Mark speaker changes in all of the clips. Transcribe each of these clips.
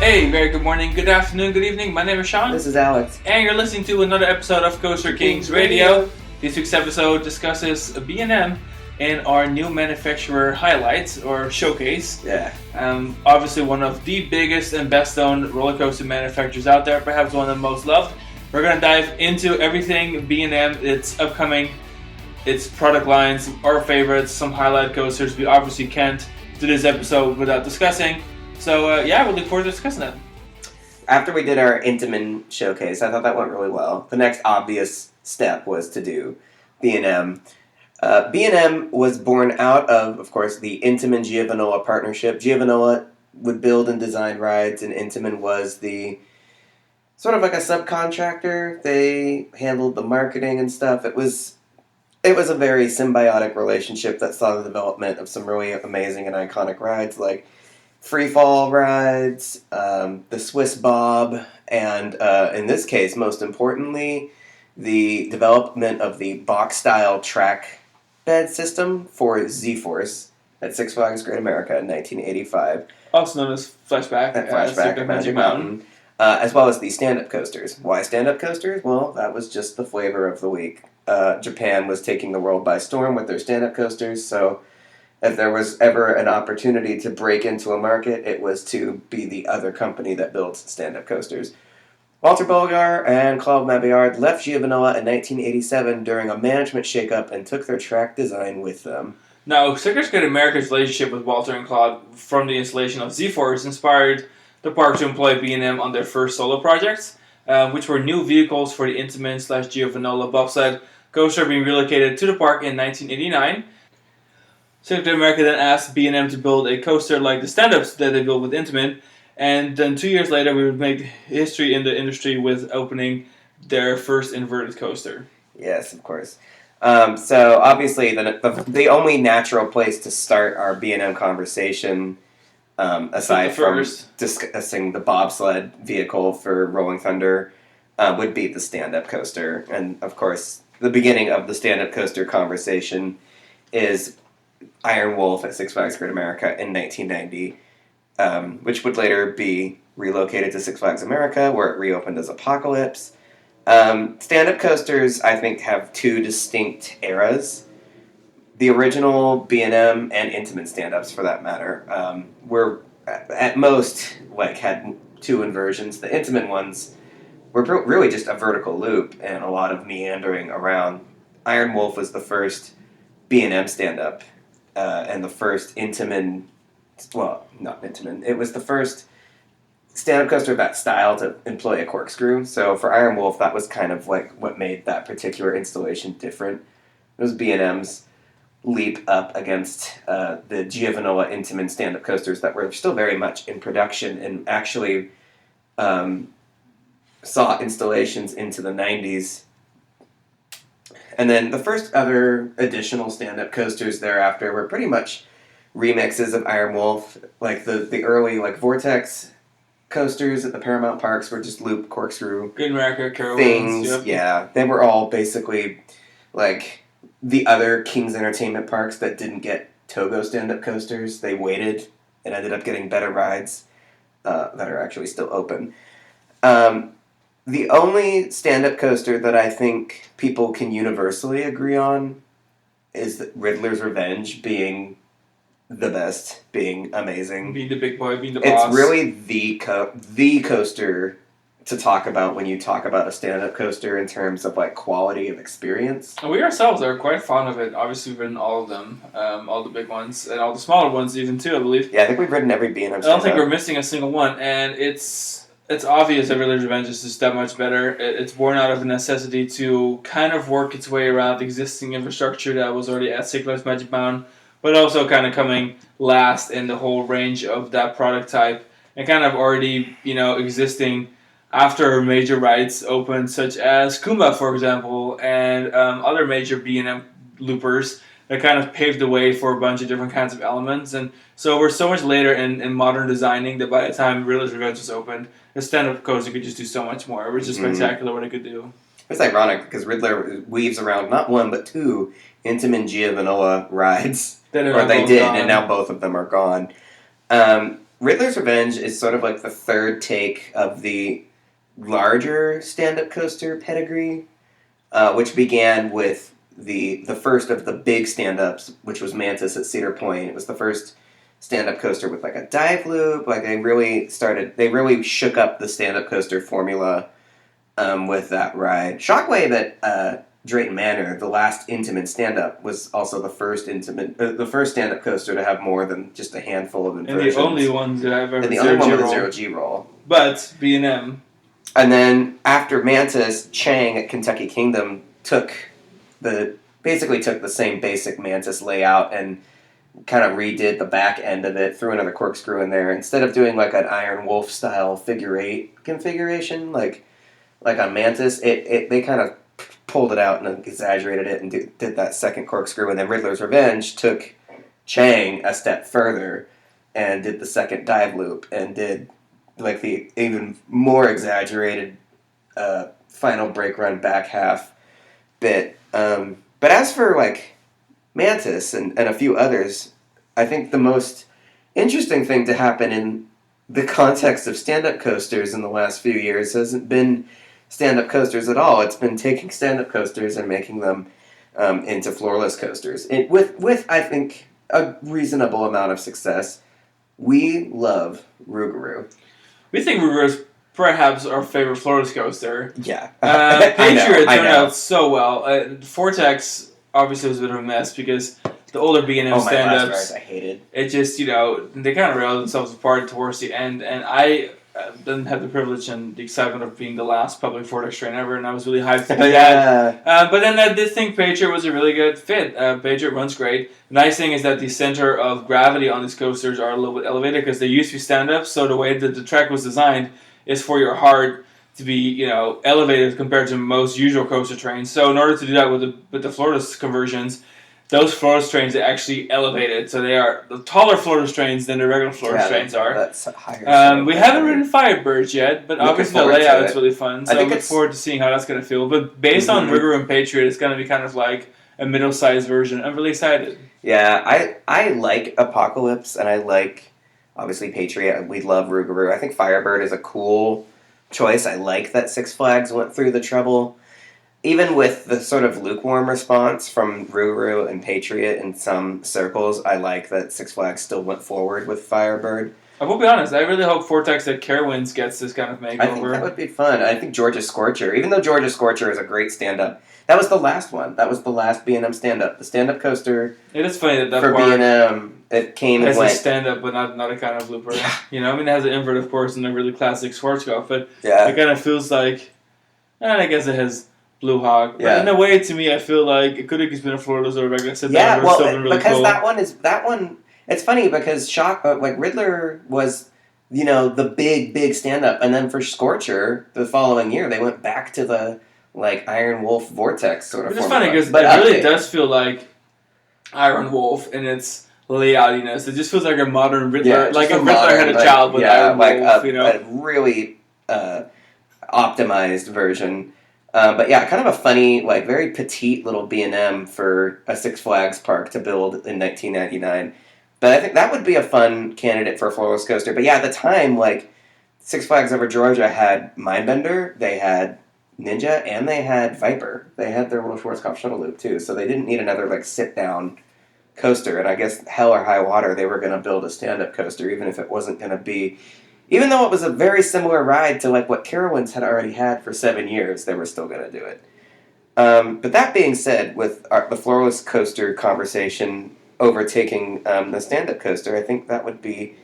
Speaker 1: Hey, very good morning, good afternoon, good evening. My name is Sean.
Speaker 2: This is Alex.
Speaker 1: And you're listening to another episode of Coaster Kings Radio. This week's episode discusses B&M and our new manufacturer highlights or showcase.
Speaker 2: Yeah.
Speaker 1: Obviously one of the biggest and best known roller coaster manufacturers out there, perhaps one of the most loved. We're going to dive into everything B&M, its upcoming, its product lines, our favorites, some highlight coasters we obviously can't do this episode without discussing. So, we look forward to discussing that.
Speaker 2: After we did our Intamin showcase, I thought that went really well. The next obvious step was to do B&M. B&M was born out of course, the Intamin Giovanola partnership. Giovanola would build and design rides, and Intamin was the sort of like a subcontractor. They handled the marketing and stuff. It was a very symbiotic relationship that saw the development of some really amazing and iconic rides like free fall rides, the Swiss Bob, and in this case, most importantly, the development of the box-style track bed system for Z-Force at Six Flags Great America in 1985.
Speaker 1: Also known as Flashback
Speaker 2: at Magic Mountain. As well as the stand-up coasters. Why stand-up coasters? Well, that was just the flavor of the week. Japan was taking the world by storm with their stand-up coasters, so if there was ever an opportunity to break into a market, it was to be the other company that built stand-up coasters. Walter Bulgar and Claude Mabillard left Giovanola in 1987 during a management shakeup and took their track design with them.
Speaker 1: Now, Six Flags Great America's relationship with Walter and Claude from the installation of Z-Force inspired the park to employ B&M on their first solo projects, which were new vehicles for the Intamin/Giovanola bobsled coaster being relocated to the park in 1989. Six Flags Great America then asked B&M to build a coaster like the stand-ups that they built with Intamin, and then 2 years later we would make history in the industry with opening their first inverted coaster.
Speaker 2: Yes, of course. So obviously the only natural place to start our B&M conversation, aside from discussing the bobsled vehicle for Rolling Thunder, would be the stand-up coaster. And of course, the beginning of the stand-up coaster conversation is Iron Wolf at Six Flags Great America in 1990, which would later be relocated to Six Flags America, where it reopened as Apocalypse. Stand-up coasters, I think, have two distinct eras. The original B&M and Intamin stand-ups, for that matter, were at most had two inversions. The Intamin ones were really just a vertical loop and a lot of meandering around. Iron Wolf was the first B&M stand-up. And the first Intamin, well, not Intamin, it was the first stand-up coaster of that style to employ a corkscrew. So for Iron Wolf, that was kind of like what made that particular installation different. It was B&M's leap up against the Giovanola Intamin stand-up coasters that were still very much in production and actually saw installations into the 90s. And then the first other additional stand-up coasters thereafter were pretty much remixes of Iron Wolf. Like the early Vortex coasters at the Paramount Parks were just loop corkscrew
Speaker 1: Great America,
Speaker 2: things.
Speaker 1: Yep.
Speaker 2: Yeah, they were all basically like the other King's Entertainment parks that didn't get Togo stand-up coasters. They waited and ended up getting better rides that are actually still open. The only stand-up coaster that I think people can universally agree on is Riddler's Revenge being the best, being amazing.
Speaker 1: Being the big boy, being the boss.
Speaker 2: It's really the coaster to talk about when you talk about a stand-up coaster in terms of quality of experience.
Speaker 1: And we ourselves are quite fond of it. Obviously, we've ridden all of them, all the big ones, and all the smaller ones even too, I believe.
Speaker 2: Yeah, I think we've ridden every B&M stand-up.
Speaker 1: I don't think we're missing a single one, and it's obvious that Riddler's Revenge is just that much better. It's born out of a necessity to kind of work its way around the existing infrastructure that was already at Six Flags Magic Mountain, but also kind of coming last in the whole range of that product type, and kind of already, existing after major rides opened, such as Kumba, for example, and other major B&M loopers that kind of paved the way for a bunch of different kinds of elements. And so we're so much later in modern designing that by the time Riddler's Revenge was opened, the stand-up coaster could just do so much more. It was just spectacular what it could do.
Speaker 2: It's ironic because Riddler weaves around not one but two Intamin Giovanola rides. Or they did, and now both of them are gone. Riddler's Revenge is sort of like the third take of the larger stand-up coaster pedigree, which began with the first of the big stand-ups, which was Mantis at Cedar Point. It was the first stand-up coaster with like a dive loop. Like they really shook up the stand-up coaster formula with that ride. Shockwave at Drayton Manor, the last Intamin stand-up, was also the first stand-up coaster to have more than just a handful of inversions.
Speaker 1: And the only one that I've ever
Speaker 2: and the only one with a zero-G roll.
Speaker 1: But B&M.
Speaker 2: And then after Mantis, Chang at Kentucky Kingdom basically took the same basic Mantis layout and kind of redid the back end of it, threw another corkscrew in there. Instead of doing like an Iron Wolf style figure 8 configuration, like on Mantis, they kind of pulled it out and exaggerated it and did that second corkscrew. And then Riddler's Revenge took Chang a step further and did the second dive loop and did like the even more exaggerated final brake run back half bit. But as for like Mantis and a few others, I think the most interesting thing to happen in the context of stand-up coasters in the last few years hasn't been stand-up coasters at all. It's been taking stand-up coasters and making them into floorless coasters. With I think, a reasonable amount of success. We love Rougarou.
Speaker 1: We think Rougarou is perhaps our favorite floorless coaster.
Speaker 2: Yeah.
Speaker 1: Patriot turned out so well. Vortex obviously was a bit of a mess because the older B&M stand-ups,
Speaker 2: I hated.
Speaker 1: It just, they kind of railed themselves apart towards the end, and I didn't have the privilege and the excitement of being the last public Vortex train ever, and I was really hyped to do that. But then I did think Patriot was a really good fit. Patriot runs great. The nice thing is that the center of gravity on these coasters are a little bit elevated because they used to be stand-ups, so the way that the track was designed is for your heart to be, elevated compared to most usual coaster trains. So in order to do that with the floorless conversions, those floorless trains are actually elevated, so they are the taller floorless trains than the regular floorless trains are.
Speaker 2: That's higher.
Speaker 1: We haven't ridden Firebirds yet, but obviously the layout is really fun, so I look forward to seeing how that's going to feel. But based on Rougarou and Patriot, it's going to be kind of like a middle-sized version. I'm really excited.
Speaker 2: Yeah, I like Apocalypse, and I like, obviously, Patriot. We love Rougarou. I think Firebird is a cool choice. I like that Six Flags went through the trouble. Even with the sort of lukewarm response from Rougarou and Patriot in some circles, I like that Six Flags still went forward with Firebird.
Speaker 1: I will be honest, I really hope Vortex at Carowinds gets this kind of makeover.
Speaker 2: I think that would be fun. I think Georgia Scorcher, even though Georgia Scorcher is a great stand-up, that was the last one. That was the last B&M stand-up. The stand-up coaster.
Speaker 1: It is funny that
Speaker 2: for B&M, it came and went.
Speaker 1: It's a stand-up, but not a kind of looper.
Speaker 2: Yeah.
Speaker 1: It has an invert, of course, and a really classic Schwarzkopf, but
Speaker 2: yeah.
Speaker 1: It kind of feels like, I guess it has Blue Hog.
Speaker 2: Yeah.
Speaker 1: But in a way, to me, I feel like it could have just been a floorless or a regular sit-down.
Speaker 2: Yeah, well,
Speaker 1: still been really
Speaker 2: because
Speaker 1: cool.
Speaker 2: that one. It's funny because Riddler was, the big stand-up, and then for Scorcher the following year they went back to the Iron Wolf Vortex sort of.
Speaker 1: It's funny because it really does feel like Iron Wolf in its layoutiness. It just feels like a modern Riddler, like if Riddler had a child with Iron Wolf,
Speaker 2: a really optimized version. But yeah, kind of a funny, very petite little B&M for a Six Flags park to build in 1999. But I think that would be a fun candidate for a floorless coaster. But yeah, at the time, Six Flags Over Georgia had Mindbender, they had Ninja, and they had Viper. They had their little Schwarzkopf shuttle loop too, so they didn't need another sit-down coaster. And I guess hell or high water, they were going to build a stand-up coaster, even if it wasn't going to be. Even though it was a very similar ride to what Carowinds had already had for 7 years, they were still going to do it. But that being said, with the floorless coaster conversation overtaking the stand-up coaster, I think that would be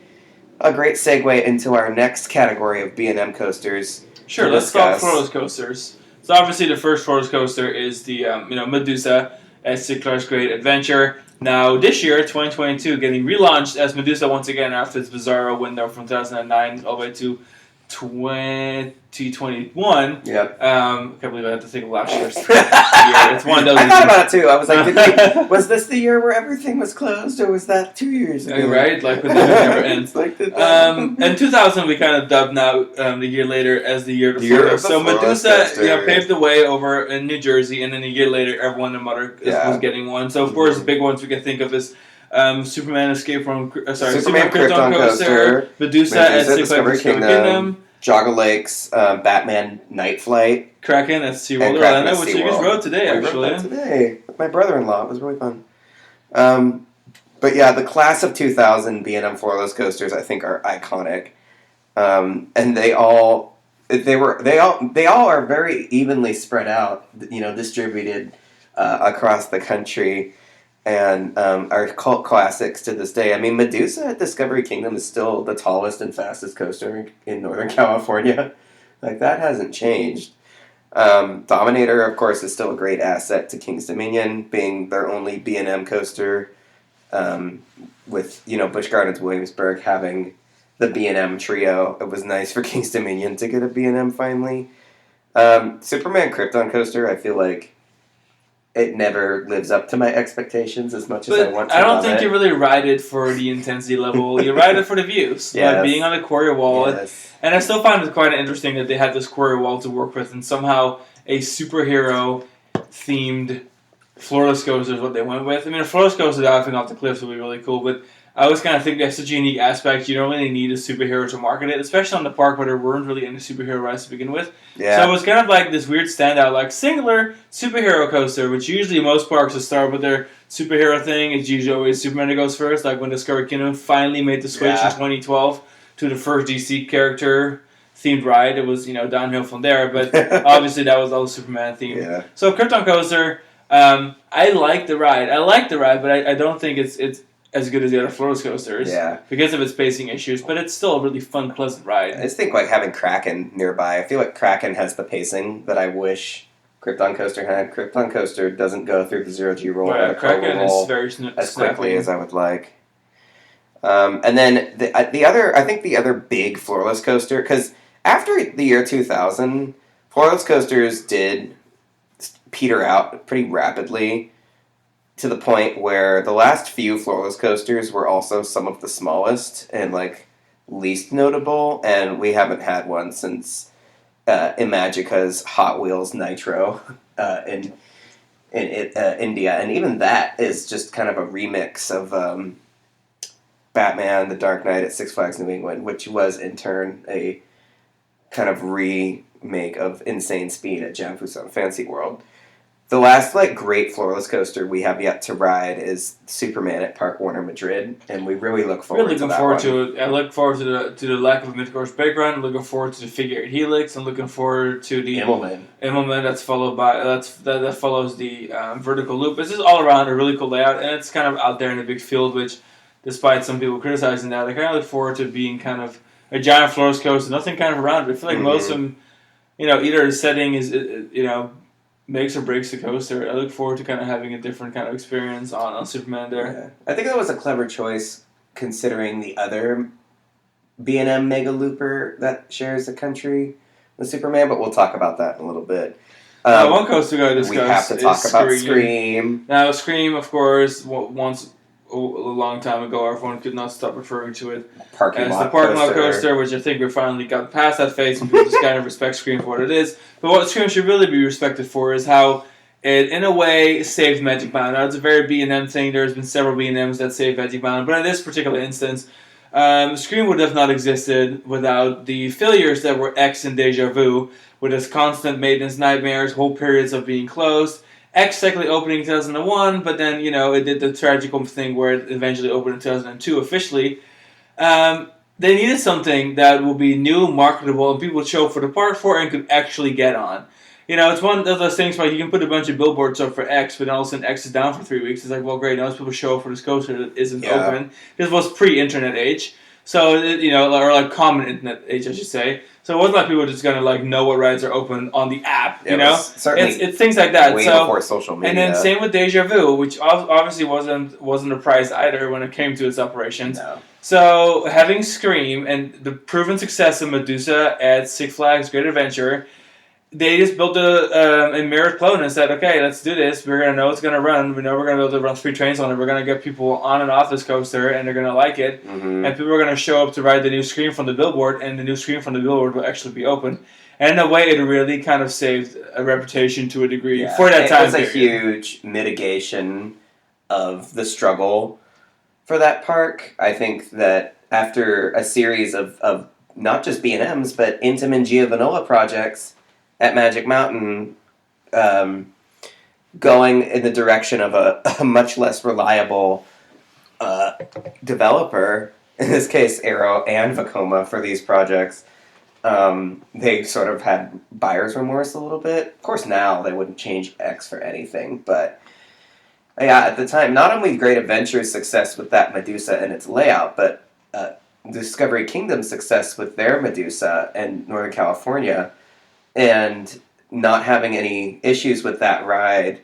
Speaker 2: a great segue into our next category of B&M coasters.
Speaker 1: Sure, let's talk floorless coasters. So obviously the first floorless coaster is the Medusa at CKR's Great Adventure. Now, this year, 2022, getting relaunched as Medusa once again after its bizarro window from 2009 all the way to 2021.
Speaker 2: Yep.
Speaker 1: I can't believe I had to think of last year's year. It's one of those.
Speaker 2: I thought about it too. I was like, was this the year where everything was closed, or was that 2 years ago?
Speaker 1: Right? When the never ends. In 2000, we kind of dubbed now the year later as the year of the floorless. So Medusa paved the way over in New Jersey, and then a year later, everyone in Mother was getting one. So, of course, the big ones we can think of is Superman Escape from
Speaker 2: Superman Krypton Coaster,
Speaker 1: Medusa at Six Flags
Speaker 2: Discovery Kingdom, Jogga Lake's Batman Night Flight,
Speaker 1: Kraken at SeaWorld
Speaker 2: and
Speaker 1: Orlando, which you guys rode today, actually.
Speaker 2: We rode that today with my brother-in-law. It was really fun. But yeah, the class of 2000 B&M floorless coasters I think are iconic, and they all are very evenly spread out, distributed across the country, and are cult classics to this day. I mean, Medusa at Discovery Kingdom is still the tallest and fastest coaster in Northern California. Like, that hasn't changed. Dominator, of course, is still a great asset to King's Dominion, being their only B&M coaster, with Busch Gardens Williamsburg having the B&M trio. It was nice for King's Dominion to get a B&M finally. Superman Krypton Coaster, I feel like it never lives up to my expectations as much as I want to.
Speaker 1: I don't think you really ride it for the intensity level. You ride it for the views.
Speaker 2: Yes.
Speaker 1: Like being on the quarry wall.
Speaker 2: Yes.
Speaker 1: And I still find it quite interesting that they had this quarry wall to work with, and somehow a superhero-themed floorless coaster is what they went with. I mean, a floorless coaster diving off the cliffs would be really cool, but I always kind of think that's such a unique aspect. You don't really need a superhero to market it, especially on the park where there weren't really any superhero rides to begin with.
Speaker 2: Yeah.
Speaker 1: So it was kind of like this weird standout, like singular superhero coaster, which usually most parks will start with their superhero thing. It's usually always Superman that goes first, like when Discovery Kingdom finally made the switch in 2012 to the first DC character themed ride. It was, downhill from there, but obviously that was all Superman themed.
Speaker 2: Yeah.
Speaker 1: So Krypton Coaster, I like the ride, but I don't think it's as good as the other floorless coasters.
Speaker 2: Yeah.
Speaker 1: Because of its pacing issues, but it's still a really fun, pleasant ride.
Speaker 2: I just think like having Kraken nearby. I feel like Kraken has the pacing that I wish Krypton Coaster had. Krypton Coaster doesn't go through the 0G roll or the
Speaker 1: Kraken
Speaker 2: roll
Speaker 1: is very
Speaker 2: as quickly as I would like. And then the other big floorless coaster, because after the year 2000, floorless coasters did peter out pretty rapidly, to the point where the last few floorless coasters were also some of the smallest and least notable, and we haven't had one since Imagica's Hot Wheels Nitro in India, and even that is just kind of a remix of Batman: The Dark Knight at Six Flags New England, which was in turn a kind of remake of Insane Speed at Jam Fusan Fancy World. The last great floorless coaster we have yet to ride is Superman at Park Warner Madrid, and we really look forward to that one.
Speaker 1: I look forward to the lack of a mid-course bake run. Looking forward to the Figure 8 Helix. I'm looking forward to the
Speaker 2: Immelman.
Speaker 1: That follows the vertical loop. It's just all around a really cool layout, and it's kind of out there in a big field, which, despite some people criticizing that, I kind of look forward to being kind of a giant floorless coaster, nothing kind of around it. I feel like most of them, either the setting is, makes or breaks the coaster. I look forward to kind of having a different kind of experience on Superman there.
Speaker 2: Yeah. I think that was a clever choice considering the other B&M Mega Looper that shares the country with Superman, but we'll talk about that in a little bit.
Speaker 1: One coaster we got to discuss.
Speaker 2: We have to talk about Scream.
Speaker 1: Now, Scream, of course, once a long time ago, everyone could not stop referring to it as the parking lot coaster, which I think we finally got past that phase, and people just kind of respect Scream for what it is. But what Scream should really be respected for is how it, in a way, saved Magic Mountain. Now, it's a very B&M thing. There's been several B&Ms that saved Magic Mountain, but in this particular instance, Scream would have not existed without the failures that were X and Deja Vu, with its constant maintenance nightmares, whole periods of being closed. X technically opening in 2001, but then, it did the tragical thing where it eventually opened in 2002 officially. They needed something that will be new, marketable, and people would show up for the park for and could actually get on. It's one of those things where you can put a bunch of billboards up for X, but then all of a sudden X is down for 3 weeks. It's like, well, great, now people show up for this coaster that isn't open. This was pre-internet age. So, or common internet age, I should say. So it wasn't like people were just going to know what rides are open on the app, It's things like that.
Speaker 2: Way before social media.
Speaker 1: And then same with Deja Vu, which obviously wasn't a prize either when it came to its operations.
Speaker 2: No.
Speaker 1: So having Scream and the proven success of Medusa at Six Flags Great Adventure, they just built a mirrored clone and said, okay, let's do this. We're going to know it's going to run. We know we're going to be able to run 3 trains on it. We're going to get people on and off this coaster, and they're going to like it.
Speaker 2: Mm-hmm.
Speaker 1: And people are going to show up to ride the new Scream from the billboard, and the new Scream from the billboard will actually be open. And in a way, it really kind of saved a reputation to a degree for that time period.
Speaker 2: It was a huge mitigation of the struggle for that park. I think that after a series of not just B&Ms, but Intim and Giovanola projects at Magic Mountain, going in the direction of a much less reliable developer, in this case Arrow and Vekoma for these projects, they sort of had buyer's remorse a little bit. Of course now they wouldn't change X for anything, but yeah, at the time, not only Great Adventure's success with that Medusa and its layout, but Discovery Kingdom's success with their Medusa in Northern California, and not having any issues with that ride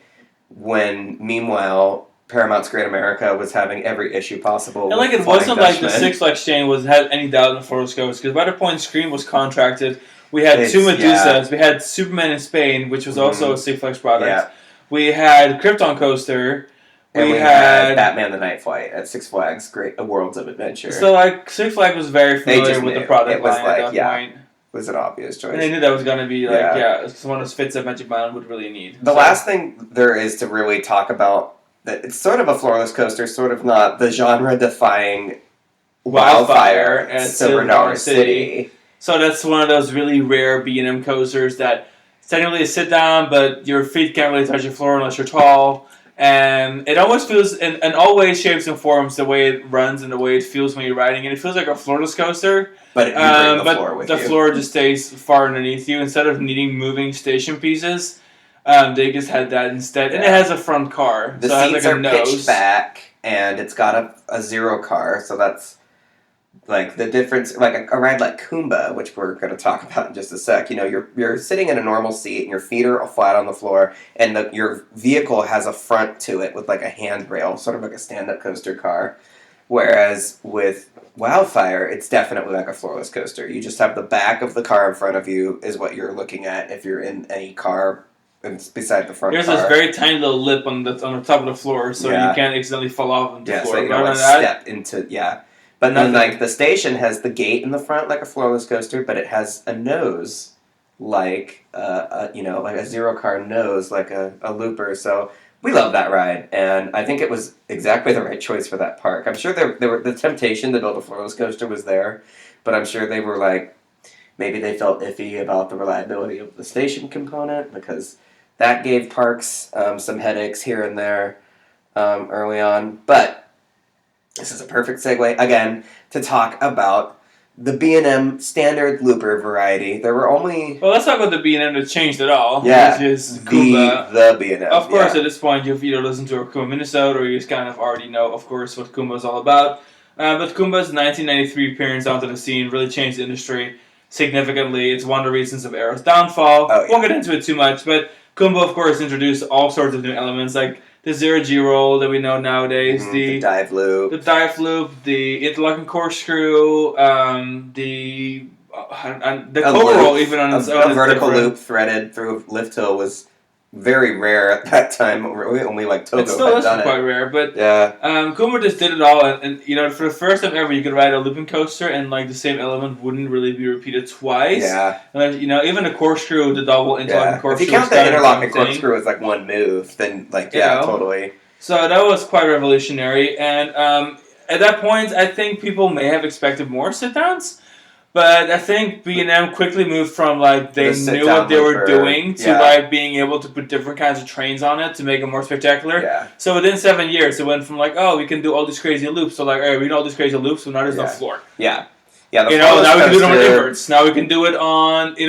Speaker 2: when, meanwhile, Paramount's Great America was having every issue possible.
Speaker 1: And it wasn't like the Six Flags chain had any doubt in the Florida Coast, because by the point Scream was contracted, we had two Medusas. Yeah. We had Superman in Spain, which was also a Six Flags product. Yeah. We had Krypton Coaster.
Speaker 2: And we had Batman the Night Flight at Six Flags Worlds of Adventure.
Speaker 1: So, Six Flags was very familiar with the product line at that point.
Speaker 2: It was an obvious choice.
Speaker 1: And they knew that was going to be, one of those fits that Magic Mountain would really need.
Speaker 2: The last thing there is to really talk about, that it's sort of a floorless coaster, sort of not, the genre-defying Wildfire at Silver City.
Speaker 1: So that's one of those really rare B&M coasters that it's technically a sit-down, but your feet can't really touch the floor unless you're tall. And it almost feels, in all ways, shapes, and forms, the way it runs and the way it feels when you're riding it. It feels like a floorless coaster.
Speaker 2: But you bring the floor with you.
Speaker 1: The floor just stays far underneath you. Instead of needing moving station pieces, they just had that instead. Yeah. And it has a front car.
Speaker 2: The seats are pitched back, and it's got a zero car, so that's the difference, a ride like Kumba, which we're going to talk about in just a sec. You're sitting in a normal seat, and your feet are flat on the floor, and your vehicle has a front to it with a handrail, sort of like a stand-up coaster car. Whereas with Wildfire, it's definitely like a floorless coaster. You just have the back of the car in front of you is what you're looking at if you're in any car beside the front
Speaker 1: There's
Speaker 2: car.
Speaker 1: This very tiny little lip on the top of the floor, so you can't accidentally fall off into the floor.
Speaker 2: So you don't step into, But then, the station has the gate in the front like a floorless coaster, but it has a nose like a zero-car nose, like a looper. So we love that ride, and I think it was exactly the right choice for that park. I'm sure there were the temptation to build a floorless coaster was there, but I'm sure they were maybe they felt iffy about the reliability of the station component, because that gave parks some headaches here and there early on. But this is a perfect segue, again, to talk about the B&M standard looper variety. There were only...
Speaker 1: Well, let's talk about the B&M that changed it all.
Speaker 2: Yeah,
Speaker 1: which is Kumba.
Speaker 2: The B&M.
Speaker 1: Of course, at this point, you've either listened to our Kumba Minnesota, or you just kind of already know, of course, what Kumba is all about. But Kumba's 1993 appearance onto the scene really changed the industry significantly. It's one of the reasons of Arrow's downfall.
Speaker 2: Oh, yeah.
Speaker 1: Won't get into it too much, but Kumba, of course, introduced all sorts of new elements, like the zero-G roll that we know nowadays,
Speaker 2: the dive loop,
Speaker 1: the interlocking corkscrew, the cola roll, even on its own.
Speaker 2: A vertical loop threaded through Lift Hill was very rare at that time. Only Togo had done it.
Speaker 1: It still is quite rare, but Kumba just did it all, and for the first time ever, you could ride a looping coaster, and the same element wouldn't really be repeated twice.
Speaker 2: Yeah.
Speaker 1: And, even the corkscrew, the double interlocking corkscrew.
Speaker 2: If you count the interlocking corkscrew as one move, then totally.
Speaker 1: So that was quite revolutionary, and at that point, I think people may have expected more sit-downs. But I think B&M quickly moved from they knew what they were doing to being able to put different kinds of trains on it to make it more spectacular.
Speaker 2: Yeah.
Speaker 1: So within 7 years, it went from we can do all these crazy loops. So all right, we do all these crazy loops, so now there's no floor.
Speaker 2: Yeah. Yeah.
Speaker 1: Now we can do it on inverts. Now we can do it on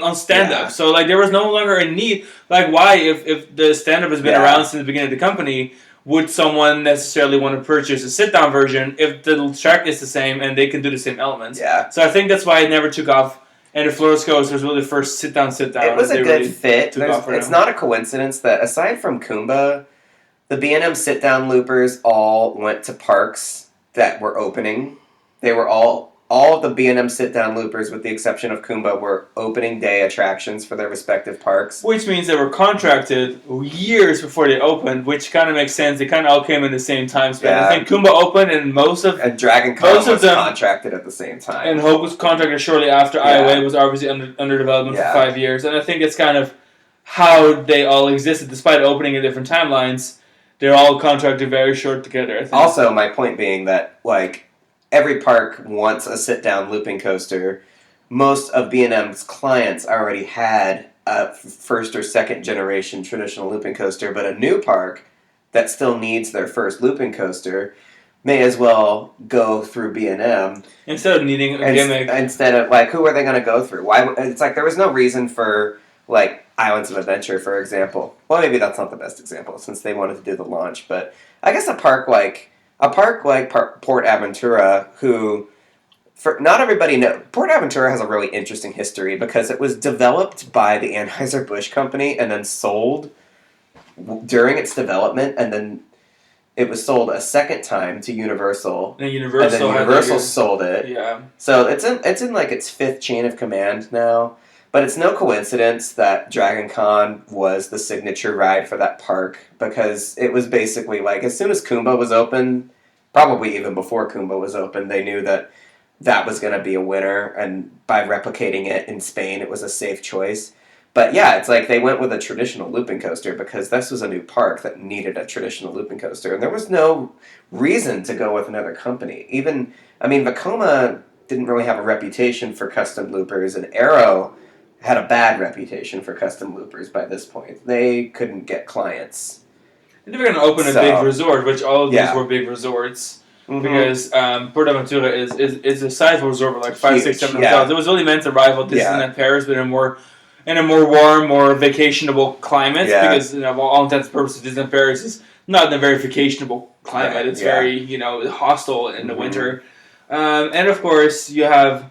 Speaker 1: on stand up. Yeah. So there was no longer a need. Why if the stand up has been around since the beginning of the company, would someone necessarily want to purchase a sit-down version if the track is the same and they can do the same elements?
Speaker 2: Yeah.
Speaker 1: So I think that's why it never took off. And the Floorless Coaster was really the first sit-down.
Speaker 2: It was a good fit. It's not a coincidence that aside from Kumba, the B&M sit-down loopers all went to parks that were opening. They were all of the B&M sit-down loopers, with the exception of Kumba, were opening day attractions for their respective parks.
Speaker 1: Which means they were contracted years before they opened, which kind of makes sense. They kind of all came in the same time span.
Speaker 2: Yeah.
Speaker 1: I think Kumba opened, and
Speaker 2: And Dragon Con was contracted at the same time.
Speaker 1: And Hope was contracted shortly after. Iowa was obviously under development for 5 years. And I think it's kind of how they all existed, despite opening at different timelines. they're all contracted very short together. I think.
Speaker 2: Also, my point being that like every park wants a sit-down looping coaster. Most of B&M's clients already had a first or second generation traditional looping coaster, but a new park that still needs their first looping coaster may as well go through B&M
Speaker 1: instead of needing a gimmick.
Speaker 2: Instead of like, who are they going to go through? Why? It's like there was no reason for like Islands of Adventure, for example. Well, maybe that's not the best example since they wanted to do the launch, but I guess a park like Port Aventura, who not everybody knows. Port Aventura has a really interesting history because it was developed by the Anheuser-Busch company and then sold during its development, and then it was sold a second time to Universal.
Speaker 1: And Universal
Speaker 2: sold it.
Speaker 1: Yeah.
Speaker 2: So it's in like its fifth chain of command now. But it's no coincidence that Dragon Con was the signature ride for that park because it was basically like as soon as Kumba was open, probably even before Kumba was open, they knew that was going to be a winner, and by replicating it in Spain, it was a safe choice. But yeah, it's like they went with a traditional looping coaster because this was a new park that needed a traditional looping coaster, and there was no reason to go with another company. Vekoma didn't really have a reputation for custom loopers, and Arrow had a bad reputation for custom loopers by this point. They couldn't get clients.
Speaker 1: And they were going to open a big resort, which all of these were big resorts.
Speaker 2: Mm-hmm.
Speaker 1: Because Port Aventura is a sizable resort with like 5, 6, 7 hotels. It was really meant to rival Disneyland Paris, but in a more warm, more vacationable climate. Because all intents and purposes, Disneyland Paris is not in a very vacationable climate. Right. It's very hostile in the winter. And of course you have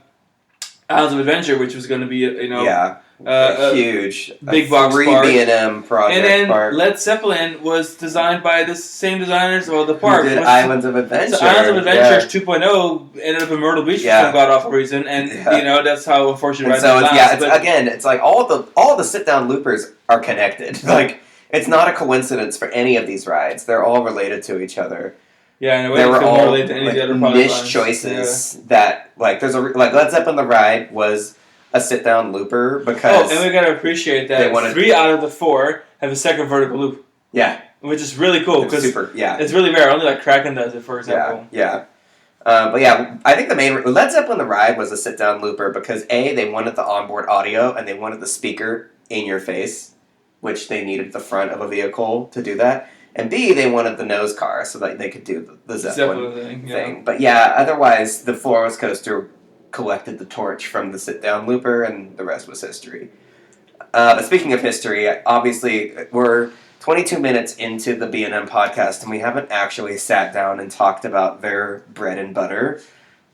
Speaker 1: Islands of Adventure, which was going to be a huge
Speaker 2: big box park. B&M project.
Speaker 1: And then
Speaker 2: park.
Speaker 1: Led Zeppelin was designed by the same designers of the park.
Speaker 2: Who did Islands of Adventure.
Speaker 1: So Islands of Adventure 2.0 ended up in Myrtle Beach for some god awful reason, and that's how unfortunately.
Speaker 2: So it's like all the sit down loopers are connected. Like it's not a coincidence for any of these rides. They're all related to each other.
Speaker 1: Yeah, and
Speaker 2: they were all niche choices that like there's Led Zeppelin the ride was a sit down looper because
Speaker 1: and we gotta appreciate that 3 out of the 4 have a second vertical loop.
Speaker 2: Yeah,
Speaker 1: which is really cool because it's really rare. Only like Kraken does it, for example.
Speaker 2: I think the main Led Zeppelin the ride was a sit down looper because they wanted the onboard audio and they wanted the speaker in your face, which they needed the front of a vehicle to do that. And B, they wanted the nose car so that they could do the Zeppelin thing. But otherwise, the Flores coaster collected the torch from the sit-down looper, and the rest was history. But speaking of history, obviously, we're 22 minutes into the B&M podcast, and we haven't actually sat down and talked about their bread and butter,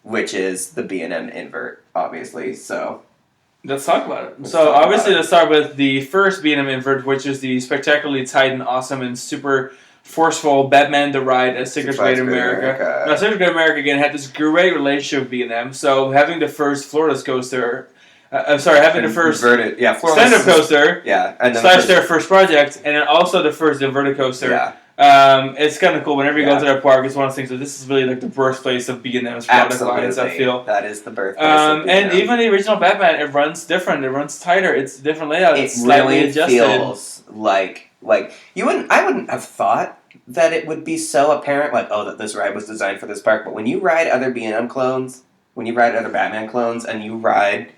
Speaker 2: which is the B&M invert, obviously. So
Speaker 1: let's talk about it. Let's start with the first B&M invert, which is the spectacularly tight and awesome and super forceful Batman the Ride at Secret Great America. Now, Secret Great America, again, had this great relationship with B&M, so having the first Florida's coaster, the first stand-up coaster, and / their first project, and then also the first inverted coaster. It's kind of cool. Whenever you go to that park, it's one of those things. So this is really like the birthplace of B&M's product lines. I feel
Speaker 2: that is the birthplace. Of B&M.
Speaker 1: And even the original Batman, it runs different. It runs tighter. It's a different layout. It's slightly
Speaker 2: really
Speaker 1: adjusted.
Speaker 2: Feels like you wouldn't. I wouldn't have thought that it would be so apparent. Like, that this ride was designed for this park. But when you ride other B&M clones, when you ride other Batman clones, and you ride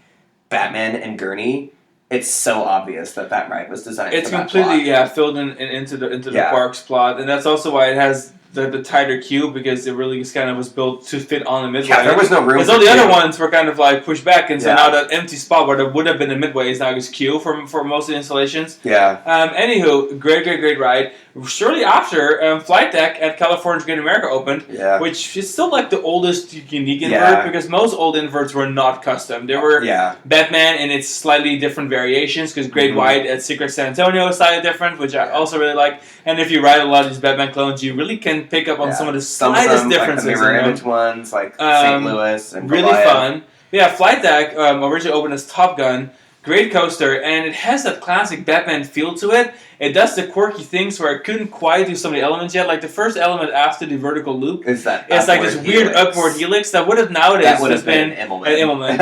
Speaker 2: Batman and Gurney, it's so obvious that ride was designed for that plot. It's
Speaker 1: completely filled in into the park's plot, and that's also why it has the tighter queue, because it really just kind of was built to fit on the midway.
Speaker 2: Yeah, there was no room.
Speaker 1: Because all the other ones were kind of like pushed back, and so now that empty spot where there would have been the midway is now just queue for most of the installations.
Speaker 2: Yeah.
Speaker 1: Anywho, great ride. Shortly after, Flight Deck at California's Great America opened, which is still like the oldest unique invert, because most old inverts were not custom. They were Batman in its slightly different variations, because Great White at Secret San Antonio is slightly different, which I also really like. And if you ride a lot of these Batman clones, you really can pick up on some of the slightest differences.
Speaker 2: Like the mirror image ones, like St. Louis and
Speaker 1: really fun. Yeah, Flight Deck originally opened as Top Gun, Great coaster, and it has that classic Batman feel to it. It does the quirky things where it couldn't quite do some of the elements yet. Like the first element after the vertical loop
Speaker 2: it's like
Speaker 1: this weird upward helix that would have nowadays
Speaker 2: that would have been
Speaker 1: Immelman.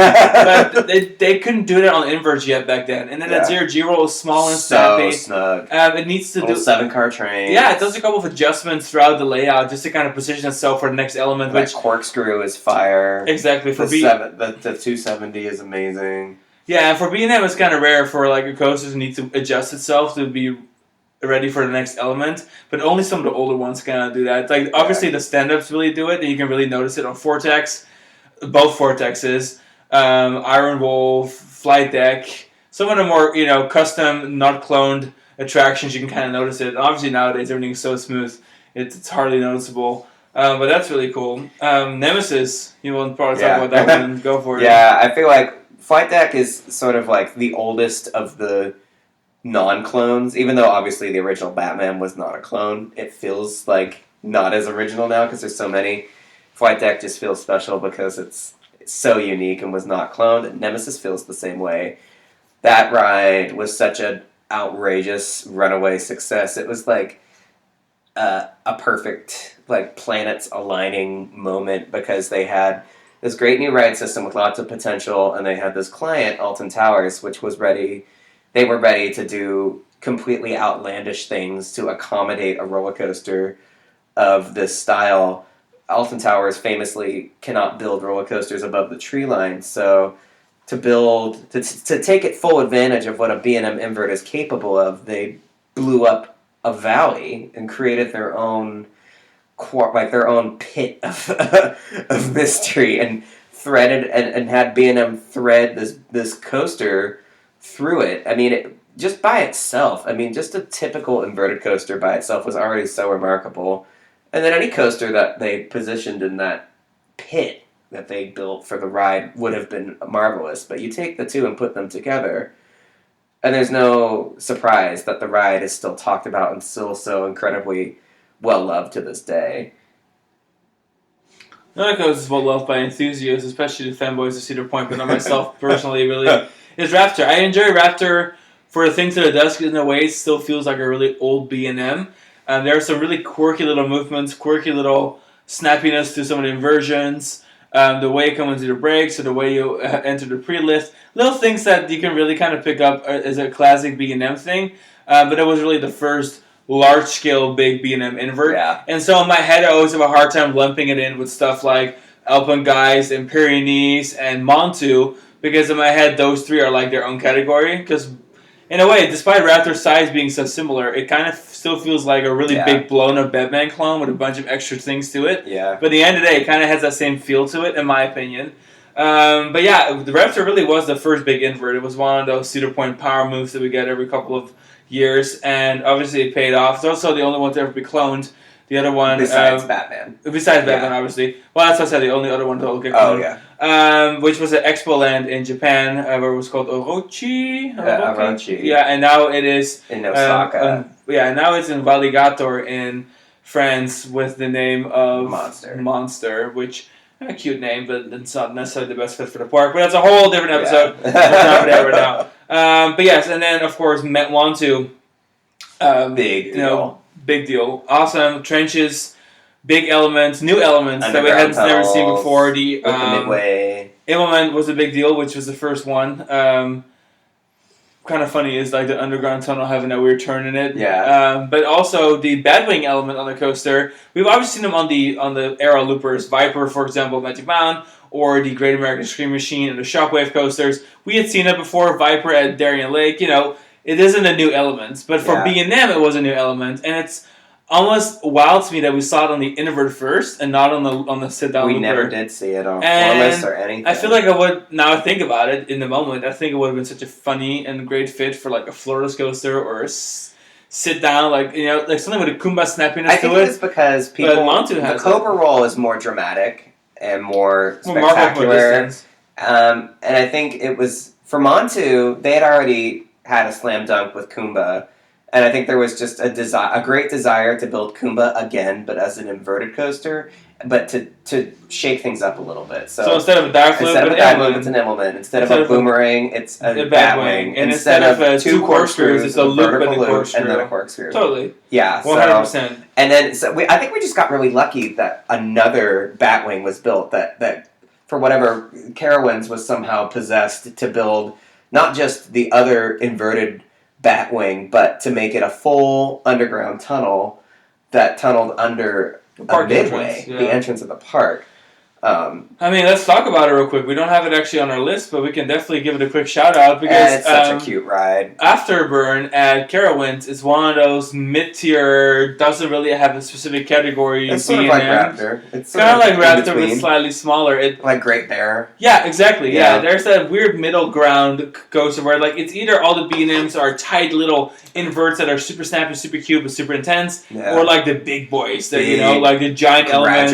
Speaker 1: But they couldn't do that on inverts yet back then. And then that Zero G roll is small and snappy.
Speaker 2: Snug.
Speaker 1: It needs to do
Speaker 2: 7-car train.
Speaker 1: Yeah, it does a couple of adjustments throughout the layout just to kind of position itself for the next element.
Speaker 2: That corkscrew is fire.
Speaker 1: Exactly.
Speaker 2: The 270 is amazing.
Speaker 1: Yeah, and for B&M, it's kind of rare for like a coaster to need to adjust itself to be ready for the next element, but only some of the older ones kind of do that. Like obviously the stand-ups really do it, and you can really notice it on Vortex, both Vortexes, Iron Wolf, Flight Deck. Some of the more custom, not cloned attractions, you can kind of notice it. Obviously nowadays everything's so smooth, it's hardly noticeable. But that's really cool. Nemesis, you will probably talk about that one. Go for it.
Speaker 2: Yeah, I feel like Flight Deck is sort of like the oldest of the non-clones, even though obviously the original Batman was not a clone. It feels like not as original now because there's so many. Flight Deck just feels special because it's so unique and was not cloned. Nemesis feels the same way. That ride was such an outrageous runaway success. It was like a perfect like planets aligning moment because they had this great new ride system with lots of potential, and they had this client, Alton Towers, which was ready. They were ready to do completely outlandish things to accommodate a roller coaster of this style. Alton Towers famously cannot build roller coasters above the tree line, so to take it full advantage of what a B&M invert is capable of, they blew up a valley and created their own pit of mystery and threaded and had B&M thread this coaster through it. I mean, just by itself. I mean, just a typical inverted coaster by itself was already so remarkable. And then any coaster that they positioned in that pit that they built for the ride would have been marvelous. But you take the two and put them together, and there's no surprise that the ride is still talked about and still so incredibly well loved to this day.
Speaker 1: Another coaster is well loved by enthusiasts, especially the fanboys of Cedar Point, but not myself personally, really, is Raptor. I enjoy Raptor for the things that it does, because in a way it still feels like a really old B&M. There are some really quirky little movements, quirky little snappiness to some of the inversions, the way it comes into the brakes, or the way you enter the pre-lift. Little things that you can really kind of pick up as a classic B&M thing, but it was really the first large-scale big B&M invert.
Speaker 2: Yeah.
Speaker 1: And so in my head, I always have a hard time lumping it in with stuff like Alpengeist and Pyrenees and Montu, because in my head, those three are like their own category. Because in a way, despite Raptor's size being so similar, it kind of still feels like a really big blown-up Batman clone with a bunch of extra things to it.
Speaker 2: Yeah.
Speaker 1: But at the end of the day, it kind of has that same feel to it, in my opinion. But yeah, the Raptor really was the first big invert. It was one of those Cedar Point power moves that we get every couple of years, and obviously it paid off. It's also the only one to ever be cloned. The other one...
Speaker 2: Besides Batman.
Speaker 1: Besides Batman, obviously. Well, that's what I said, the only other one to ever get cloned.
Speaker 2: Oh, yeah.
Speaker 1: Which was at Expo Land in Japan, where it was called Orochi.
Speaker 2: Orochi.
Speaker 1: Yeah, and now it is...
Speaker 2: in Osaka.
Speaker 1: Now it's in Valigator in France with the name of... Monster, which... A cute name, but it's not necessarily the best fit for the park. But that's a whole different episode. We're not for that right now. But yes, and then of course Wantu.
Speaker 2: Big deal.
Speaker 1: Big deal. Awesome trenches, big elements, new elements that we hadn't never seen before. The
Speaker 2: midway.
Speaker 1: Immelman was a big deal, which was the first one. Kind of funny is like the underground tunnel having that weird turn in it.
Speaker 2: Yeah.
Speaker 1: But also the Batwing element on the coaster. We've obviously seen them on the Aero Loopers, Viper, for example, Magic Mountain, or the Great American Scream Machine and the Shockwave coasters. We had seen it before, Viper at Darien Lake. You know, it isn't a new element, but for B&M it was a new element, and it's almost wild to me that we saw it on the invert first and not on the sit down.
Speaker 2: We never did see it on floorless or anything.
Speaker 1: I feel like I would now think about it in the moment. I think it would have been such a funny and great fit for like a floorless coaster or a sit down, like something with a Kumba snappiness to it.
Speaker 2: I think it's because the Cobra roll is more dramatic and more spectacular. And I think it was for Montu, they had already had a slam dunk with Kumba. And I think there was just a great desire to build Kumba again, but as an inverted coaster. but to shake things up a little bit.
Speaker 1: So instead of a dive loop,
Speaker 2: it's an Immelman. Instead of a boomerang, it's a bat wing.
Speaker 1: And instead of two corkscrews, it's a loop and a corkscrew.
Speaker 2: And then a corkscrew.
Speaker 1: Totally.
Speaker 2: Yeah.
Speaker 1: 100%.
Speaker 2: And then I think we just got really lucky that another bat wing was built that for whatever Carowinds was somehow possessed to build not just the other inverted bat wing, but to make it a full underground tunnel that tunneled under a midway, the entrance of the park.
Speaker 1: I mean, let's talk about it real quick. We don't have it actually on our list, but we can definitely give it a quick shout out because
Speaker 2: it's such a cute ride.
Speaker 1: Afterburn at Carowinds is one of those mid tier, doesn't really have a specific category.
Speaker 2: It's sort of like Raptor.
Speaker 1: It's kind of like Raptor, but slightly smaller.
Speaker 2: Like Great Bear.
Speaker 1: Yeah, exactly. Yeah, there's that weird middle ground coaster where like it's either all the B&Ms are tight little inverts that are super snappy, super cute, but super intense, or like the big boys that like the giant elements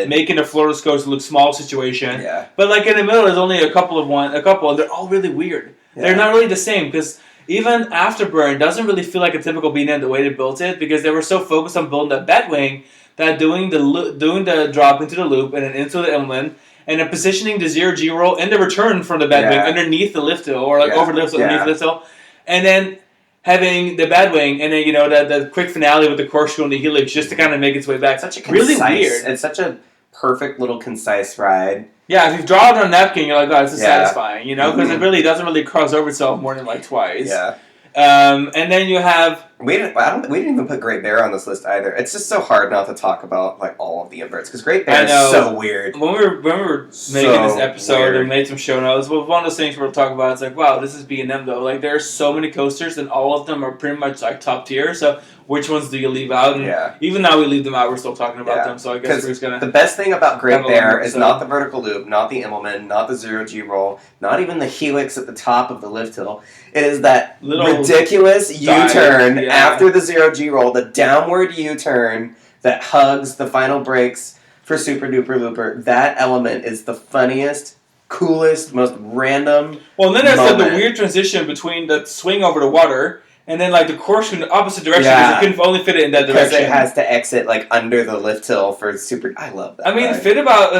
Speaker 1: making the floatless coaster look small situation.
Speaker 2: Yeah.
Speaker 1: But like in the middle, there's only a couple, and they're all really weird. Yeah. They're not really the same because even Afterburn doesn't really feel like a typical B&M the way they built it because they were so focused on building that Batwing that doing the drop into the loop and then into the inland and then positioning the 0G roll and the return from the Batwing underneath the lift hill or like over the lift hill, underneath the lift hill, and then having the Batwing and then the quick finale with the corkscrew and the helix just to kind of make its way back.
Speaker 2: Such a
Speaker 1: really weird.
Speaker 2: It's such a perfect little concise ride.
Speaker 1: Yeah, if you draw it on a napkin, you're like, oh, this is satisfying, because it really doesn't really cross over itself more than like twice.
Speaker 2: Yeah.
Speaker 1: And then you have
Speaker 2: we didn't even put Great Bear on this list either. It's just so hard not to talk about like all of the inverts because Great Bear is so weird.
Speaker 1: When we were making this episode and made some show notes, well, one of those things we'll talk about. It's like, wow, this is B&M though. Like there are so many coasters and all of them are pretty much like top tier. So which ones do you leave out? And even now we leave them out, we're still talking about them. So I guess we're just gonna.
Speaker 2: The best thing about Great Bear is not the vertical loop, not the Immelman, not the 0G roll, not even the helix at the top of the lift hill. It is that little ridiculous U-turn after the 0G roll, the downward U-turn that hugs the final brakes for Super Duper Looper. That element is the funniest, coolest, most random.
Speaker 1: Well, and then there's the weird transition between the swing over the water and then like the corkscrew in the opposite direction because you couldn't only fit it in that direction.
Speaker 2: Because it has to exit like under the lift hill for Super. I love that.
Speaker 1: I mean,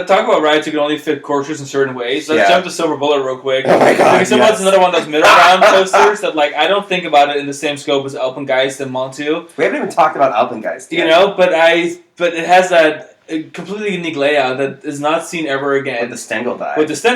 Speaker 1: talk about rides you can only fit corkscrews in certain ways. Let's jump to Silver Bullet real quick.
Speaker 2: Oh my god!
Speaker 1: Because that's another one of those middle ground coasters that like I don't think about it in the same scope as Alpengeist and Montu.
Speaker 2: We haven't even talked about Alpengeist yet.
Speaker 1: But it has that completely unique layout that is not seen ever again.
Speaker 2: With the Stengel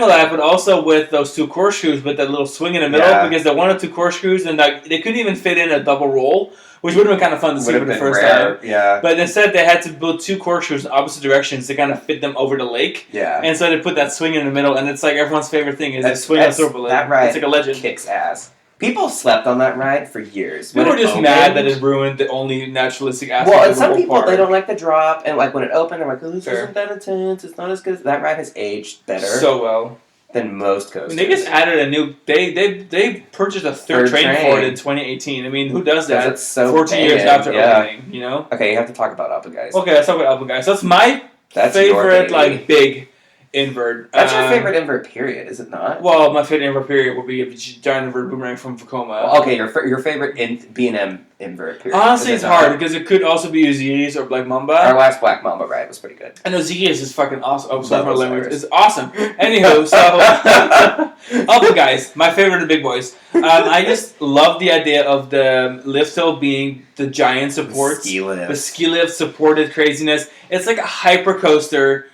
Speaker 2: dive.
Speaker 1: But also with those two corkscrews with that little swing in the middle because they wanted two corkscrews and like they couldn't even fit in a double roll, which would have been kind of fun to see for the first time.
Speaker 2: Yeah.
Speaker 1: But instead they had to build two corkscrews in opposite directions to kind of fit them over the lake.
Speaker 2: Yeah.
Speaker 1: And so they put that swing in the middle and it's like everyone's favorite thing is the swing on Silver Bullet.
Speaker 2: That ride
Speaker 1: it's like a legend.
Speaker 2: Kicks ass. People slept on that ride for years.
Speaker 1: People were just mad that it ruined the only naturalistic aspect
Speaker 2: of the
Speaker 1: and
Speaker 2: some people,
Speaker 1: park.
Speaker 2: They don't like the drop, and like when it opened, they're like, oh, this isn't that intense, it's not as good. That ride has aged better
Speaker 1: so well
Speaker 2: than most coasters.
Speaker 1: They just added a new, they purchased a third train for it in 2018. I mean, who does that?
Speaker 2: That's so
Speaker 1: 14 years after opening,
Speaker 2: Okay, you have to talk about Alpengeist.
Speaker 1: Okay, let's talk about Alpengeist. That's my favorite, like, big invert.
Speaker 2: That's your favorite invert period, is it not?
Speaker 1: Well, my favorite invert period would be a giant invert boomerang from Vekoma.
Speaker 2: Well, okay, your favorite B&M invert period.
Speaker 1: Honestly, it's hard because it could also be Uzzi's or Black Mamba.
Speaker 2: Our last Black Mamba ride was pretty good.
Speaker 1: I know Uzzi's is fucking awesome. Oh, sorry for language. It's awesome. Anywho, so Alpengeist, my favorite of the big boys. I just love the idea of the lift hill being the giant support, the ski lift supported craziness. It's like a hyper coaster.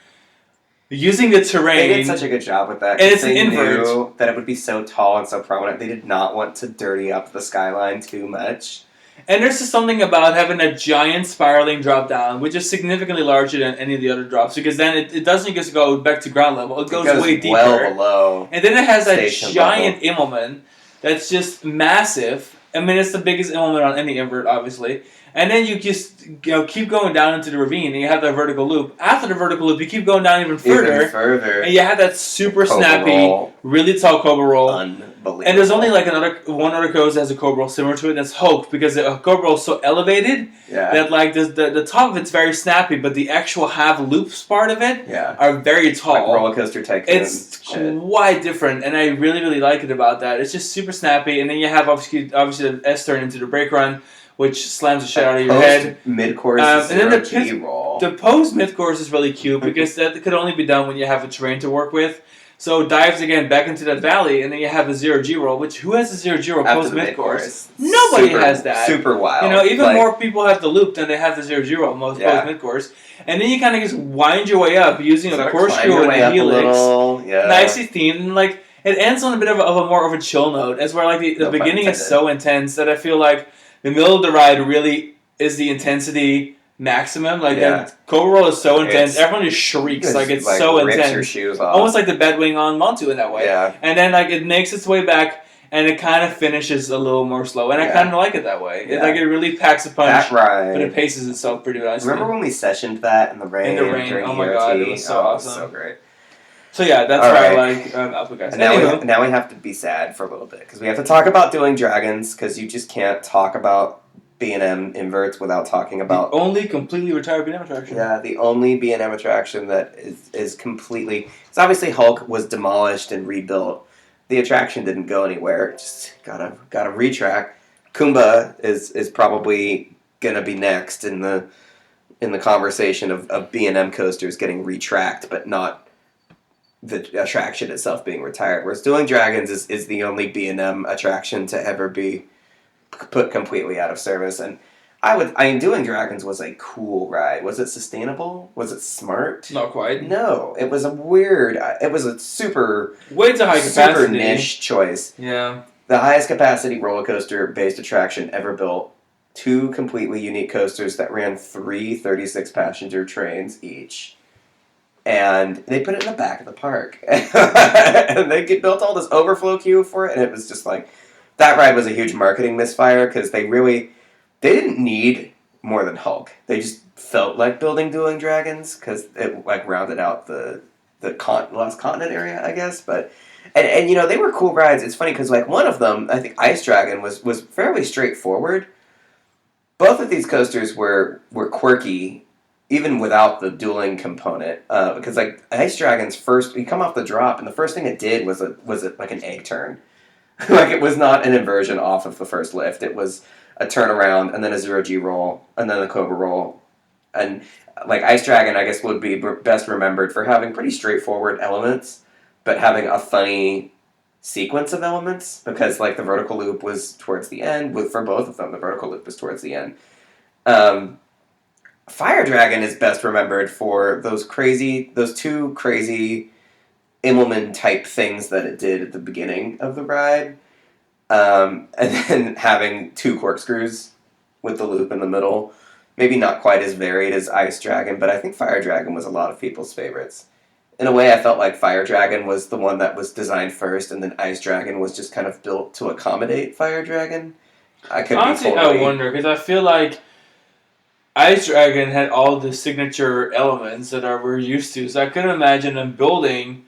Speaker 1: Using the terrain.
Speaker 2: They did such a good job with that.
Speaker 1: And it's an
Speaker 2: invert. Knew that it would be so tall and so prominent. They did not want to dirty up the skyline too much.
Speaker 1: And there's just something about having a giant spiraling drop down, which is significantly larger than any of the other drops, because then it doesn't just go back to ground level. It goes way deeper.
Speaker 2: Well below.
Speaker 1: And then it has that giant Immelman that's just massive. I mean, it's the biggest Immelman on any invert, obviously. And then you just keep going down into the ravine, and you have that vertical loop. After the vertical loop, you keep going down even further. And you have that super snappy, really tall Cobra roll.
Speaker 2: Unbelievable.
Speaker 1: And there's only like one other coaster that has a Cobra roll similar to it. That's Hope, because the Cobra roll is so elevated that like the top of it's very snappy, but the actual half loops part of it are very tall.
Speaker 2: Like Roller Coaster Tycoon.
Speaker 1: It's quite different, and I really, really like it about that. It's just super snappy, and then you have obviously the S turn into the brake run, which slams the shit out of your head.
Speaker 2: Mid-course
Speaker 1: and then
Speaker 2: G-roll.
Speaker 1: The post mid-course is really cute because that could only be done when you have a terrain to work with. So dives again back into that valley, and then you have a 0 G-roll, which who has a 0 G-roll post mid-course? Nobody has that.
Speaker 2: Super wild.
Speaker 1: You know, even more people have the loop than they have the 0 G-roll post mid-course. And then you kind of just wind your way up using a corkscrew and a helix. Nicely themed, and like it ends on a bit of a more of a chill note. As where like the beginning is so intense that I feel like the middle of the ride really is the intensity maximum. Like that Cobra Roll is so intense, everyone just shrieks. Like it's so intense.
Speaker 2: Your shoes off.
Speaker 1: Almost like the Bedwing on Montu in that way.
Speaker 2: Yeah.
Speaker 1: And then like it makes its way back and it kind of finishes a little more slow. And I kind of like it that way.
Speaker 2: Yeah.
Speaker 1: It really packs a punch.
Speaker 2: That ride.
Speaker 1: But it paces itself pretty nicely.
Speaker 2: Remember when we sessioned that in the rain?
Speaker 1: Oh my god, it was so awesome.
Speaker 2: So great.
Speaker 1: So yeah, that's why I like Alpha Guys.
Speaker 2: Now we have to be sad for a little bit because we have to talk about Dueling Dragons because you just can't talk about B&M inverts without talking about...
Speaker 1: The only completely retired B&M attraction.
Speaker 2: Yeah, the only B&M attraction that is completely... So obviously Hulk was demolished and rebuilt. The attraction didn't go anywhere. Just gotta retrack. Kumba is probably gonna be next in the conversation of B&M coasters getting retracked, but not the attraction itself being retired. Whereas Dueling Dragons is the only B&M attraction to ever be put completely out of service. And Dueling Dragons was a cool ride. Was it sustainable? Was it smart?
Speaker 1: Not quite.
Speaker 2: No, it was it was a super
Speaker 1: way too high capacity,
Speaker 2: super niche choice.
Speaker 1: Yeah,
Speaker 2: the highest capacity roller coaster based attraction ever built. 2 completely unique coasters that ran 3 36 passenger trains each. And they put it in the back of the park. And they built all this overflow queue for it, and it was just like, that ride was a huge marketing misfire because they didn't need more than Hulk. They just felt like building Dueling Dragons because it like rounded out the last continent area, I guess. But and you know, they were cool rides. It's funny because like one of them, I think Ice Dragon was fairly straightforward. Both of these coasters were quirky, even without the dueling component. Because like Ice Dragon's first, you come off the drop, and the first thing it did was like an egg turn. Like it was not an inversion off of the first lift. It was a turnaround and then a 0 G roll and then a Cobra roll. And like Ice Dragon, I guess, would be best remembered for having pretty straightforward elements, but having a funny sequence of elements because like the vertical loop was towards the end. For both of them, the vertical loop was towards the end. Fire Dragon is best remembered for those 2 crazy Immelman type things that it did at the beginning of the ride, and then having 2 corkscrews with the loop in the middle. Maybe not quite as varied as Ice Dragon, but I think Fire Dragon was a lot of people's favorites. In a way, I felt like Fire Dragon was the one that was designed first, and then Ice Dragon was just kind of built to accommodate Fire Dragon.
Speaker 1: Honestly, I wonder, because I feel like Ice Dragon had all the signature elements that we're used to, so I couldn't imagine them building,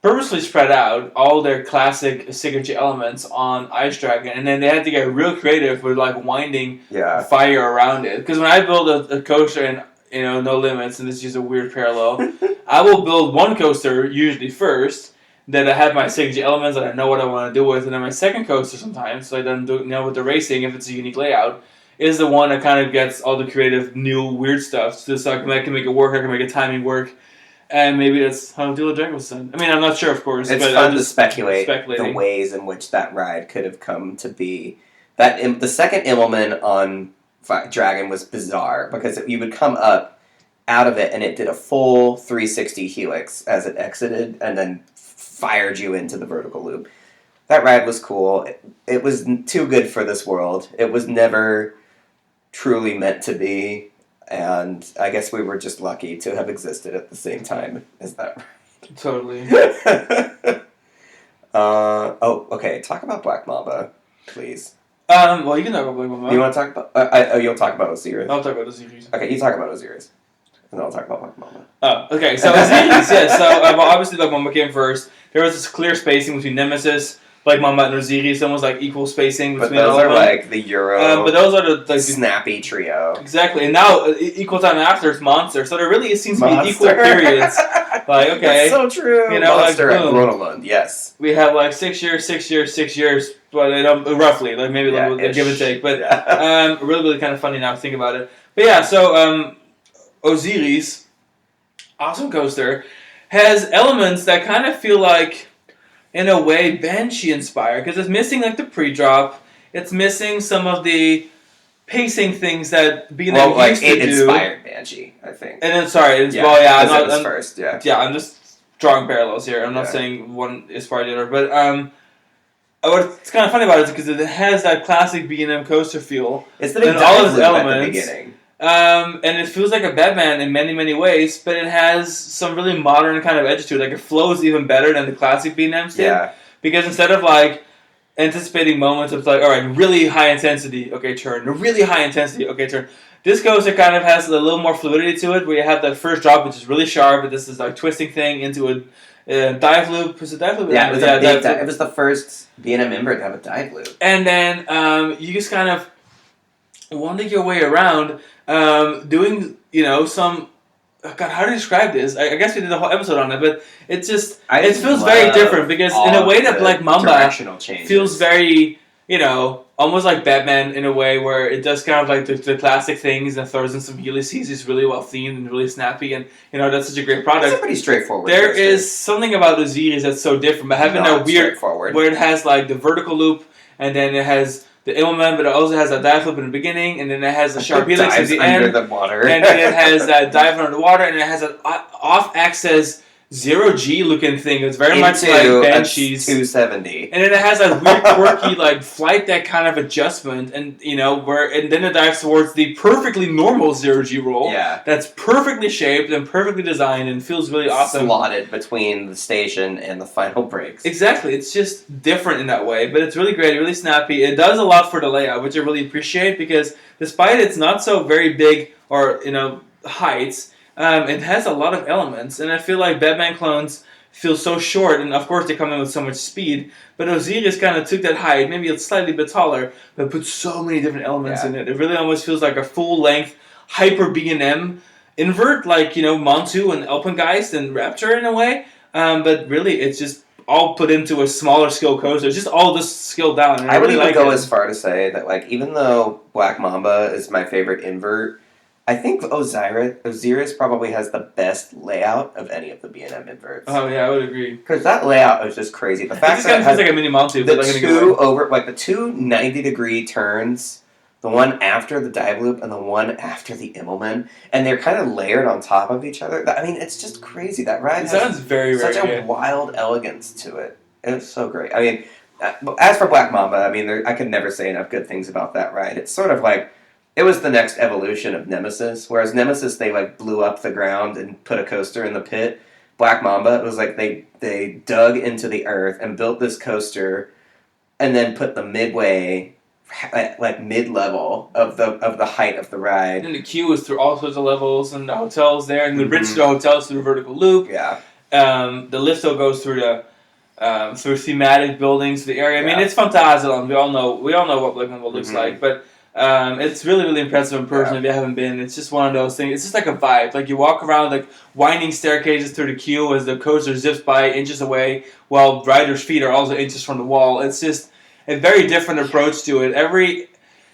Speaker 1: purposely spread out, all their classic signature elements on Ice Dragon, and then they had to get real creative with like winding fire around it. Because when I build a coaster in No Limits, and this is just a weird parallel, I will build one coaster usually first, that I have my signature elements that I know what I want to do with, and then my second coaster sometimes, so I don't with the racing, if it's a unique layout, is the one that kind of gets all the creative, new, weird stuff. So I can make it work, I can make a timing work, and maybe that's how Dueling Dragons was done. I mean, I'm not sure, of course.
Speaker 2: It's fun to speculate the ways in which that ride could have come to be. The second Immelman on Dragon was bizarre, because you would come up out of it, and it did a full 360 helix as it exited, and then fired you into the vertical loop. That ride was cool. It was too good for this world. It was never truly meant to be, and I guess we were just lucky to have existed at the same time as that ride.
Speaker 1: Totally.
Speaker 2: Okay. Talk about Black Mamba, please.
Speaker 1: Well, you can talk about Black Mamba.
Speaker 2: You want to talk about... you'll talk about Osiris.
Speaker 1: I'll talk about Osiris.
Speaker 2: Okay, you talk about Osiris. And then I'll talk about Black Mamba.
Speaker 1: Oh, okay. So Osiris, yeah. So obviously Black Mamba came first. There was this clear spacing between Nemesis, Black Mamba and Osiris, almost like equal spacing
Speaker 2: But
Speaker 1: between
Speaker 2: those
Speaker 1: all
Speaker 2: are
Speaker 1: of them.
Speaker 2: like the Euro.
Speaker 1: But those are the
Speaker 2: snappy trio.
Speaker 1: Exactly, and now equal time after it's Monster, so there really seems to be equal periods. Like okay,
Speaker 2: that's so true.
Speaker 1: You know,
Speaker 2: Monster
Speaker 1: like,
Speaker 2: at Groenland, yes.
Speaker 1: We have like 6 years, 6 years, 6 years, but roughly, like maybe a little bit give and take. But really kind of funny now to think about it. But yeah, so Osiris, awesome coaster, has elements that kind of feel like, in a way, Banshee inspired because it's missing like the pre-drop. It's missing some of the pacing things that B&M used to do.
Speaker 2: It inspired Banshie, I think.
Speaker 1: And then
Speaker 2: First. Yeah,
Speaker 1: I'm just drawing parallels here. I'm not saying one inspired the other, but what's kind of funny about it is because it has that classic B&M coaster feel.
Speaker 2: It's the big all of its elements at the beginning.
Speaker 1: And it feels like a Batman in many, many ways, but it has some really modern kind of edge to it. Like, it flows even better than the classic B&Ms did.
Speaker 2: Yeah.
Speaker 1: Because instead of, like, anticipating moments of, like, all right, really high intensity, okay, turn. Really high intensity, okay, turn. This coaster kind of has a little more fluidity to it, where you have that first drop, which is really sharp, but this is, like, twisting thing into a dive loop. Was it dive loop?
Speaker 2: Yeah, it was it was the first B&M invert to have a dive loop.
Speaker 1: And then you just kind of wander your way around, doing, some... Oh God, how do you describe this? I guess we did a whole episode on it, but it feels very different because in a way that Black Mamba feels very, almost like Batman in a way where it does kind of like the classic things and throws in some Ulysses. It's really well themed and really snappy, and that's such a great product.
Speaker 2: It's a pretty straightforward.
Speaker 1: There is something about Osiris that's so different, but having that weird where it has like the vertical loop and then it has the Immelman, but it also has a dive flip in the beginning, and then it has a sharp helix at the end.
Speaker 2: Under the water.
Speaker 1: And then it has that dive under the water, and it has an off-axis 0G looking thing. It's very much like Banshee's
Speaker 2: 270.
Speaker 1: And then it has that weird quirky like flight deck kind of adjustment, and then it dives towards the perfectly normal 0G roll.
Speaker 2: Yeah. That's
Speaker 1: perfectly shaped and perfectly designed and feels really awesome.
Speaker 2: Slotted between the station and the final brakes.
Speaker 1: Exactly. It's just different in that way, but it's really great, really snappy. It does a lot for the layout, which I really appreciate because despite it's not so very big or heights, it has a lot of elements, and I feel like Batman clones feel so short, and of course they come in with so much speed, but Osiris kind of took that height, maybe it's slightly bit taller, but put so many different elements in it. It really almost feels like a full-length hyper B&M invert, like, Montu and Alpengeist and Raptor in a way, but really it's just all put into a smaller scale coaster. It's just all just scaled down. And
Speaker 2: I would even go as far to say that, like, even though Black Mamba is my favorite invert, I think Osiris probably has the best layout of any of the B&M inverts.
Speaker 1: Oh yeah, I would agree.
Speaker 2: Because that layout is just crazy. The fact
Speaker 1: that it feels like a mini Montu.
Speaker 2: The two 90-degree turns, the one after the dive loop and the one after the Immelman, and they're kind of layered on top of each other. I mean, it's just crazy. That ride has such a wild elegance to it. It's so great. I mean, as for Black Mamba, I mean, I could never say enough good things about that ride. It's sort of like, it was the next evolution of Nemesis, whereas Nemesis, they like blew up the ground and put a coaster in the pit. Black Mamba, it was like they dug into the earth and built this coaster and then put the midway, like mid-level of the height of the ride.
Speaker 1: And the queue was through all sorts of levels, and the hotels there, and the bridge to the hotels through the vertical loop.
Speaker 2: Yeah.
Speaker 1: The lifto goes through through thematic buildings, the area. I mean, it's Phantasialand. We all know what Black Mamba looks like, but it's really, really impressive in person if you haven't been. It's just one of those things. It's just like a vibe. Like, you walk around like winding staircases through the queue as the coaster zips by inches away, while riders' feet are also inches from the wall. It's just a very different approach to it. Every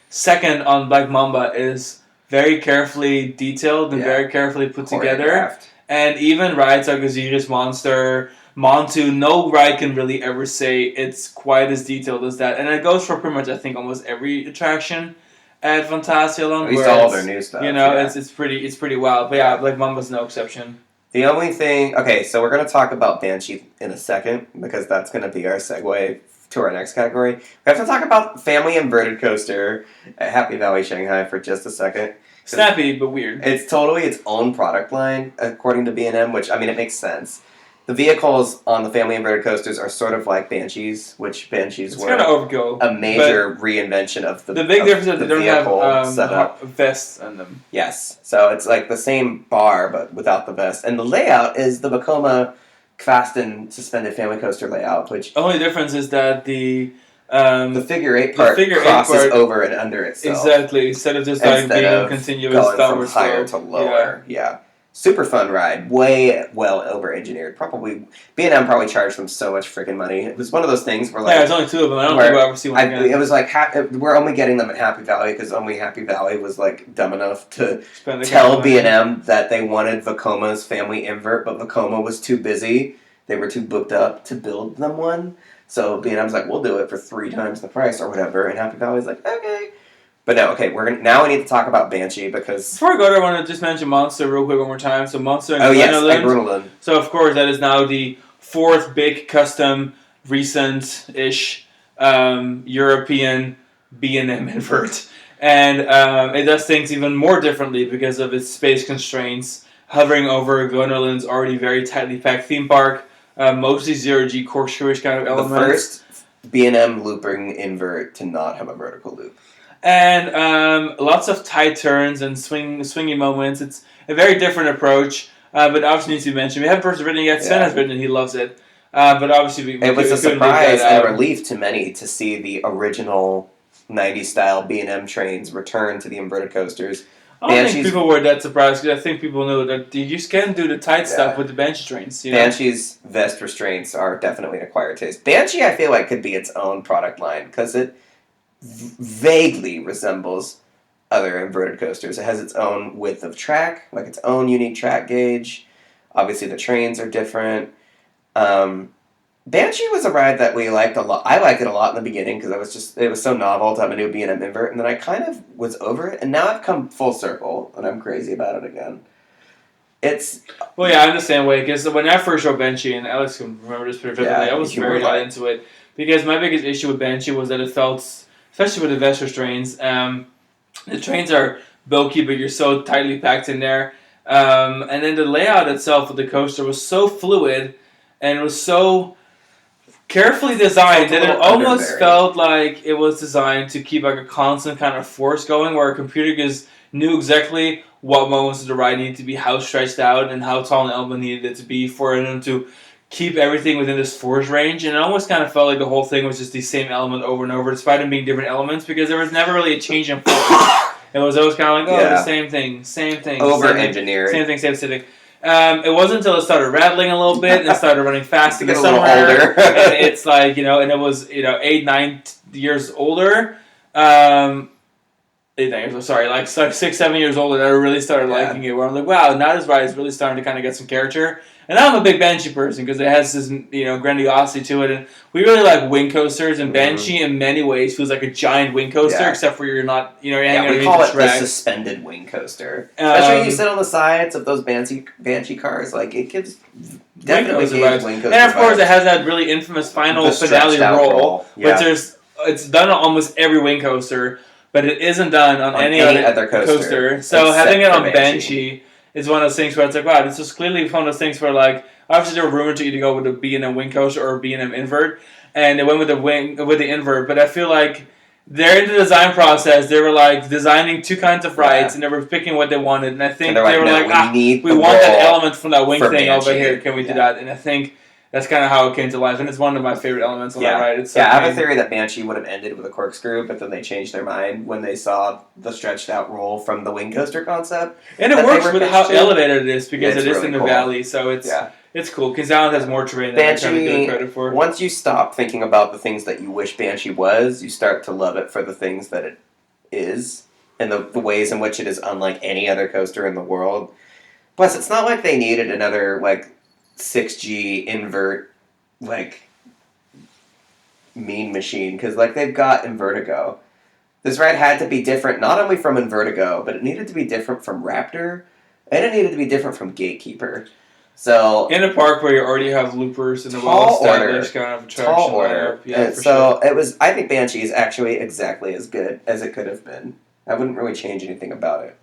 Speaker 1: second on Black Mamba is very carefully detailed and very carefully put together. And even rides like Osiris Monster, Montu, no ride can really ever say it's quite as detailed as that. And it goes for pretty much, I think, almost every attraction at Phantasialand.
Speaker 2: At least all their new stuff.
Speaker 1: It's pretty wild. But yeah, Black Mamba's no exception.
Speaker 2: The only thing... Okay, so we're going to talk about Banshee in a second, because that's going to be our segue to our next category. We have to talk about Family Inverted Coaster at Happy Valley Shanghai for just a second.
Speaker 1: Snappy, but weird.
Speaker 2: It's totally its own product line, according to B&M, which, I mean, it makes sense. The vehicles on the Family Inverted Coasters are sort of like Banshees, which Banshees were a major reinvention of the
Speaker 1: big difference is they don't have
Speaker 2: setup.
Speaker 1: Vests on them.
Speaker 2: Yes, so it's like the same bar, but without the vest. And the layout is the Vekoma fast and suspended family coaster layout, which
Speaker 1: only difference is that the
Speaker 2: figure eight part crosses over and under itself.
Speaker 1: Exactly, instead of just like being a continuous
Speaker 2: going
Speaker 1: downward
Speaker 2: from higher
Speaker 1: slope.
Speaker 2: to lower. Yeah. Super fun ride, way well over engineered. Probably B&M probably charged them so much freaking money. It was one of those things where
Speaker 1: there's only 2 of them. I don't think we'll ever see one again.
Speaker 2: It was like we're only getting them at Happy Valley because only Happy Valley was like dumb enough to tell B&M that they wanted Vecoma's family invert, but Vekoma was too busy. They were too booked up to build them one. So B&M's like, we'll do it for 3 times the price or whatever, and Happy Valley's like, okay. But no, okay, now we need to talk about Banshee because...
Speaker 1: Before I go there, I want to just mention Monster real quick one more time. So Monster and
Speaker 2: Grenadine.
Speaker 1: So of course, that is now the 4th big custom, recent-ish European B&M invert. And it does things even more differently because of its space constraints, hovering over Grenadine's already very tightly packed theme park, mostly zero-G corkscrewish kind of elements.
Speaker 2: The first B&M looping invert to not have a vertical loop.
Speaker 1: And lots of tight turns and swingy moments. It's a very different approach, but obviously needs to be mentioned. We haven't first written it yet. Sven has written it. He loves it. But obviously
Speaker 2: it was a surprise and a relief to many to see the original 90s style B&M trains return to the inverted coasters.
Speaker 1: I don't think people were that surprised because I think people knew that you can do the tight stuff with the Banshee trains.
Speaker 2: Banshee's vest restraints are definitely an acquired taste. Banshee, I feel like, could be its own product line because it vaguely resembles other inverted coasters. It has its own width of track, like its own unique track gauge. Obviously, the trains are different. Banshee was a ride that we liked a lot. I liked it a lot in the beginning because it was so novel to have a new B&M invert, and then I kind of was over it, and now I've come full circle, and I'm crazy about it again.
Speaker 1: Well, yeah, I'm the same way, because when I first rode Banshee, and Alex can remember this pretty vividly, I was very not into it, because my biggest issue with Banshee was that it felt, especially with the vest restraints, the trains are bulky, but you're so tightly packed in there, and then the layout itself of the coaster was so fluid, and it was so carefully designed that it almost felt like it was designed to keep like a constant kind of force going, where a computer just knew exactly what moments of the ride needed to be, how stretched out, and how tall an element needed it to be for them to keep everything within this force range. And it almost kind of felt like the whole thing was just the same element over and over, despite them being different elements, because there was never really a change in force. It was always kind of like, the same thing.
Speaker 2: Over-engineered.
Speaker 1: Same thing. It wasn't until it started rattling a little bit and it started running fast in the summer.
Speaker 2: Older.
Speaker 1: And it's like, and it was, 8, 9 years older. 8, 9 years, sorry, like 6, 7 years older that I really started liking it, where I'm like, wow, now this ride is really starting to kind of get some character. And I'm a big Banshee person because it has this, grandiosity to it. And we really like wing coasters, and Banshee in many ways feels like a giant wing coaster, except for you're not, you're hanging
Speaker 2: we call it the suspended wing coaster. Especially when you sit on the sides of those Banshee cars, like it gives definitely wing coaster
Speaker 1: And of course, it has that really infamous finale roll, which it's done on almost every wing coaster, but it isn't done on any other coaster. So having it on Banshee is one of those things where it's like, wow, this is clearly one of those things where, like, obviously they were rumored to either go with a B&M wing coaster or a B&M invert, and they went with the invert. But I feel like they're in the design process. They were like designing 2 kinds of rides, and they were picking what they wanted. And I think they were like, we want that element from that wing thing over here. Can we do that? And I think that's kind of how it came to life, and it's one of my favorite elements on that ride. It's so
Speaker 2: I have a theory that Banshee would have ended with a corkscrew, but then they changed their mind when they saw the stretched out roll from the wing coaster concept.
Speaker 1: And it works with how elevated it is, because it is really in the valley, so it's cool. Because Island has more terrain than I'm trying to give it credit for.
Speaker 2: Once you stop thinking about the things that you wish Banshee was, you start to love it for the things that it is, and the ways in which it is unlike any other coaster in the world. Plus, it's not like they needed another, 6G invert, mean machine, because, they've got Invertigo. This ride had to be different, not only from Invertigo, but it needed to be different from Raptor, and it needed to be different from Gatekeeper. So
Speaker 1: in a park where you already have loopers and a well-established kind of attraction.
Speaker 2: Tall order. It was. I think Banshee is actually exactly as good as it could have been. I wouldn't really change anything about it.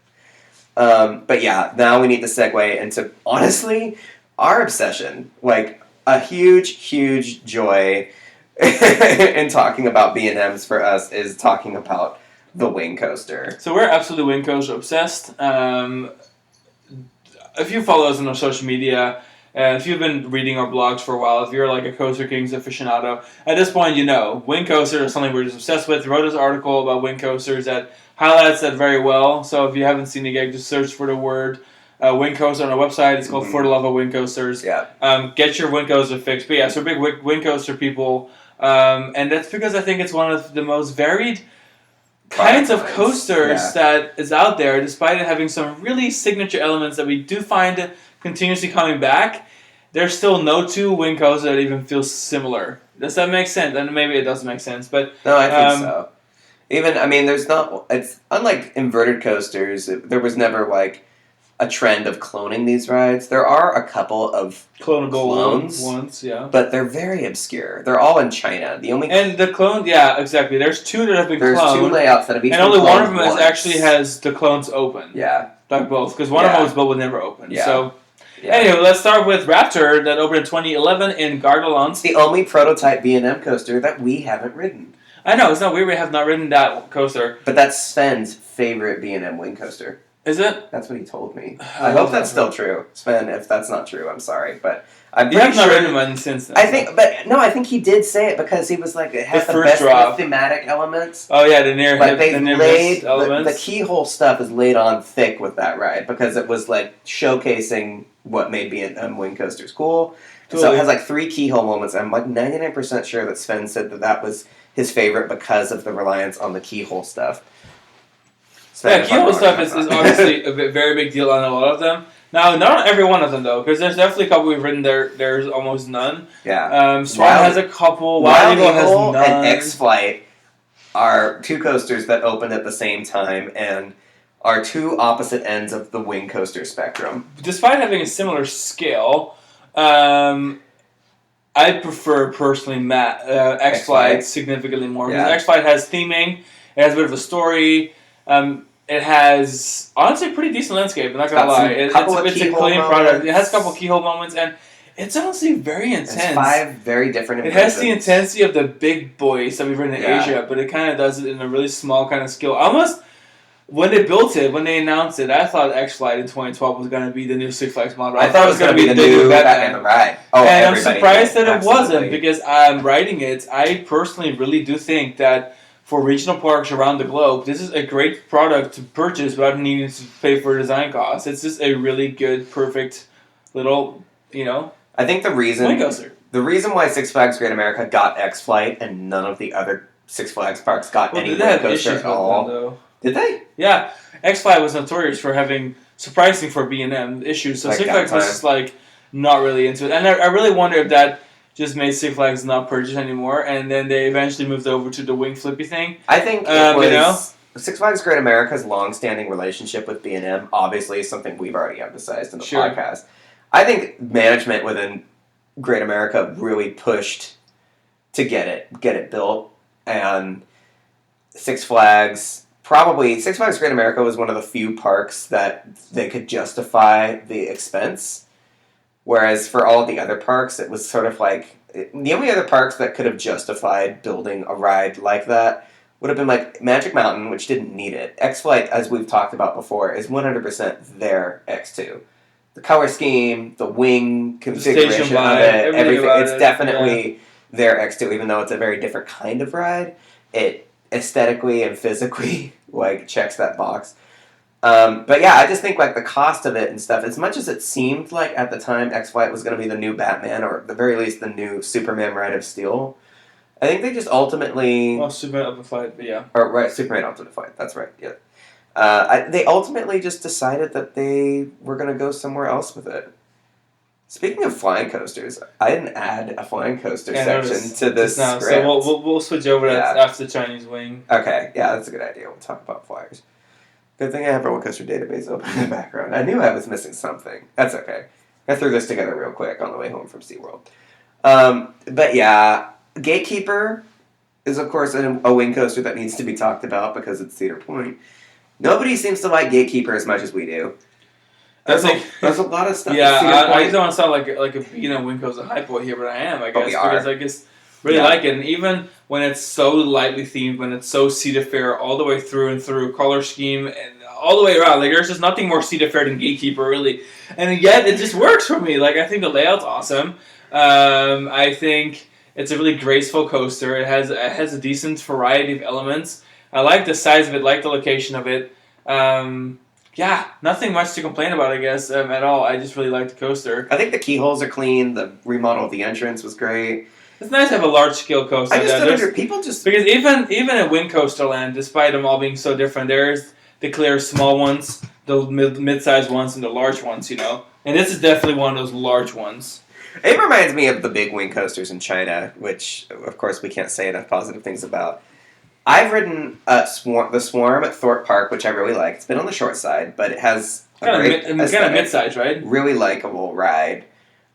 Speaker 2: But yeah, now we need to segue into, honestly, our obsession. A huge joy in talking about B&Ms for us is talking about the wing coaster.
Speaker 1: So we're absolutely wing coaster obsessed. If you follow us on our social media, And if you've been reading our blogs for a while, if you're like a Coaster Kings aficionado, at this point you know wing coasters are something we're just obsessed with. We wrote this article about wing coasters that highlights that very well. So if you haven't seen it yet, just search for the word wing coaster on our website. It's called For the Love of Wing Coasters.
Speaker 2: Yeah.
Speaker 1: Get your wing coaster fixed. But yeah, so we're big wing coaster people. And that's because I think it's one of the most varied kinds of coasters that is out there, despite it having some really signature elements that we do find continuously coming back. There's still no two wing coasters that even feel similar. Does that make sense? And maybe it doesn't make sense, but
Speaker 2: no, I think so. Even, I mean, there's not. It's unlike inverted coasters. There was never like a trend of cloning these rides. There are a couple of
Speaker 1: clonable ones, yeah,
Speaker 2: but they're very obscure. They're all in China.
Speaker 1: The clone, yeah, exactly. There's two that have been cloned.
Speaker 2: There's two layouts that have each
Speaker 1: and
Speaker 2: been
Speaker 1: only one of
Speaker 2: cloned
Speaker 1: them actually has the clones open.
Speaker 2: Yeah,
Speaker 1: like both, because one of them was both never open.
Speaker 2: Yeah.
Speaker 1: So. Yeah. Anyway, let's start with Raptor that opened in 2011 in Gardaland.
Speaker 2: It's the only prototype B&M coaster that we haven't ridden.
Speaker 1: I know, it's not weird we have not ridden that coaster.
Speaker 2: But that's Sven's favorite B&M wing coaster.
Speaker 1: Is it?
Speaker 2: That's what he told me. I hope that's still true. Sven, if that's not true, I'm sorry. But I'm
Speaker 1: pretty sure. You have not ridden one since then.
Speaker 2: I think he did say it because he was like, it has the best thematic elements.
Speaker 1: Oh yeah, the near
Speaker 2: hip
Speaker 1: elements.
Speaker 2: The keyhole stuff is laid on thick with that ride because it was like showcasing what made B&M wing coasters cool. Totally. So it has like 3 keyhole moments. I'm like 99% sure that Sven said that was his favorite because of the reliance on the keyhole stuff.
Speaker 1: Yeah, keyhole stuff is obviously a very big deal on a lot of them. Now, not on every one of them, though, because there's definitely a couple we've written there's almost none.
Speaker 2: Yeah.
Speaker 1: Swan has a couple. Wild Eagle has none.
Speaker 2: And X-Flight are 2 coasters that opened at the same time and are 2 opposite ends of the wing coaster spectrum.
Speaker 1: Despite having a similar scale, I prefer, personally, X-Flight significantly more. Because X-Flight has theming, it has a bit of a story, it has, honestly, a pretty decent landscape, I'm not going to lie. It's a clean product. It has a couple keyhole moments, and it's honestly very intense.
Speaker 2: It's 5 very different
Speaker 1: It has the intensity of the big boys that we've ridden in Asia, but it kind of does it in a really small kind of scale. Almost, when they built it, when they announced it, I thought X-Flight in 2012 was going to be the new Six Flags model.
Speaker 2: I thought it was going to be the new Batman ride.
Speaker 1: Oh, and I'm surprised that it wasn't, because I'm riding it. I personally really do think that for regional parks around the globe, this is a great product to purchase without needing to pay for design costs. It's just a really good, perfect little,
Speaker 2: I think the reason why Six Flags Great America got X-Flight and none of the other Six Flags parks got any wing coaster at all. Did they?
Speaker 1: Yeah. X-Flight was notorious for having, surprising for B&M, issues. So Six Flags was just not really into it. And I really wonder if that just made Six Flags not purchase anymore, and then they eventually moved over to the wing flippy thing.
Speaker 2: I think it was Six Flags Great America's long-standing relationship with B&M, obviously is something we've already emphasized in the podcast. I think management within Great America really pushed to get it built, and Six Flags Great America was one of the few parks that they could justify the expense. Whereas for all of the other parks, it was sort of like the only other parks that could have justified building a ride like that would have been like Magic Mountain, which didn't need it. X-Flight, as we've talked about before, is 100% their X2. The color scheme, the wing configuration of it, everything. It's definitely their X2, even though it's a very different kind of ride. It aesthetically and physically checks that box. But yeah, I just think the cost of it and stuff, as much as it seemed like at the time X-Flight was going to be the new Batman, or at the very least the new Superman Ride of Steel, I think they just ultimately...
Speaker 1: Well, Superman Ultimate Flight, but yeah.
Speaker 2: Or, right, Superman Ultimate Flight, that's right, yeah. They ultimately just decided that they were going to go somewhere else with it. Speaking of flying coasters, I didn't add a flying coaster section to this script.
Speaker 1: So we'll switch over to after the Chinese wing.
Speaker 2: Okay, yeah, that's a good idea. We'll talk about flyers. Good thing I have Roller Coaster Database open in the background. I knew I was missing something. That's okay. I threw this together real quick on the way home from SeaWorld. But yeah, Gatekeeper is, of course, a wing coaster that needs to be talked about because it's Cedar Point. Nobody seems to like Gatekeeper as much as we do. There's a lot of stuff.
Speaker 1: Yeah, I don't want to sound like a wing coaster hype boy here, but I am, I guess. Because I guess really like it. And even when it's so lightly themed, when it's so Cedar Fair all the way through and through, color scheme, and all the way around. Like there's just nothing more Cedar than Gatekeeper really, and yet it just works for me. Like I think the layout's awesome. I think it's a really graceful coaster. It has a decent variety of elements. I like the size of it, like the location of it. Yeah, nothing much to complain about, I guess, at all. I just really like the coaster.
Speaker 2: I think the keyholes are clean. The remodel of the entrance was great.
Speaker 1: It's nice to have a large scale coaster.
Speaker 2: I just don't understand. People just
Speaker 1: because even at Wind Coaster Land, despite them all being so different, there's the clear small ones, the mid-sized ones, and the large ones. You know, and this is definitely one of those large ones.
Speaker 2: It reminds me of the big wing coasters in China, which of course we can't say enough positive things about. I've ridden the Swarm at Thorpe Park, which I really like. It's been on the short side, but it has a great
Speaker 1: kind of mid-size, right?
Speaker 2: Really likable ride.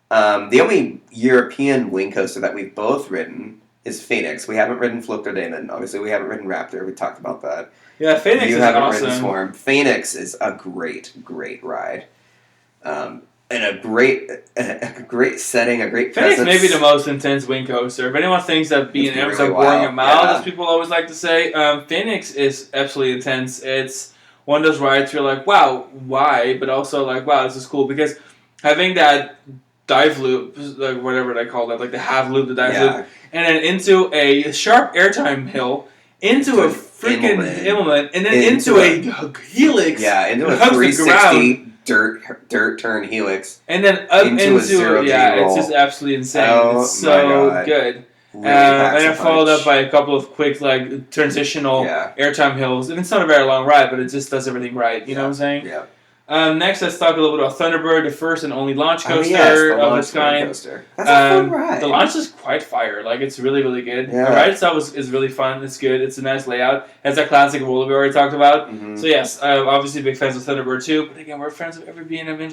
Speaker 2: The only European wing coaster that we've both ridden is Phoenix. We haven't ridden Flip der Daemon. Obviously, we haven't ridden Raptor. We talked about that.
Speaker 1: Yeah, Phoenix is awesome. You haven't ridden
Speaker 2: Swarm. Phoenix is a great, great ride. And a great setting, a great presence.
Speaker 1: Phoenix may be the most intense wing coaster. If anyone thinks that B&M is boring them out, as people always like to say, Phoenix is absolutely intense. It's one of those rides where you're like, wow, why? But also like, wow, this is cool. Because having that dive loop, like whatever they call that, like the half loop, the dive loop, and then into a sharp airtime hill, into a freaking Immelman, and then into a helix.
Speaker 2: Yeah, into a 360 dirt turn helix,
Speaker 1: and then up into a 0G roll. It's just absolutely insane.
Speaker 2: Oh,
Speaker 1: it's so good.
Speaker 2: Really
Speaker 1: and then followed up by a couple of quick like transitional airtime hills. And it's not a very long ride, but it just does everything right. You know what I'm saying?
Speaker 2: Yeah.
Speaker 1: Next, let's talk a little bit about Thunderbird, the first and only launch coaster of its kind.
Speaker 2: That's a fun ride.
Speaker 1: The launch is quite fire. Like, it's really, really good.
Speaker 2: Yeah.
Speaker 1: The ride itself is really fun. It's good. It's a nice layout. It has that classic roller we already talked about.
Speaker 2: Mm-hmm.
Speaker 1: So, yes, obviously big fans of Thunderbird, too. But, again, we're fans of every B&M Wind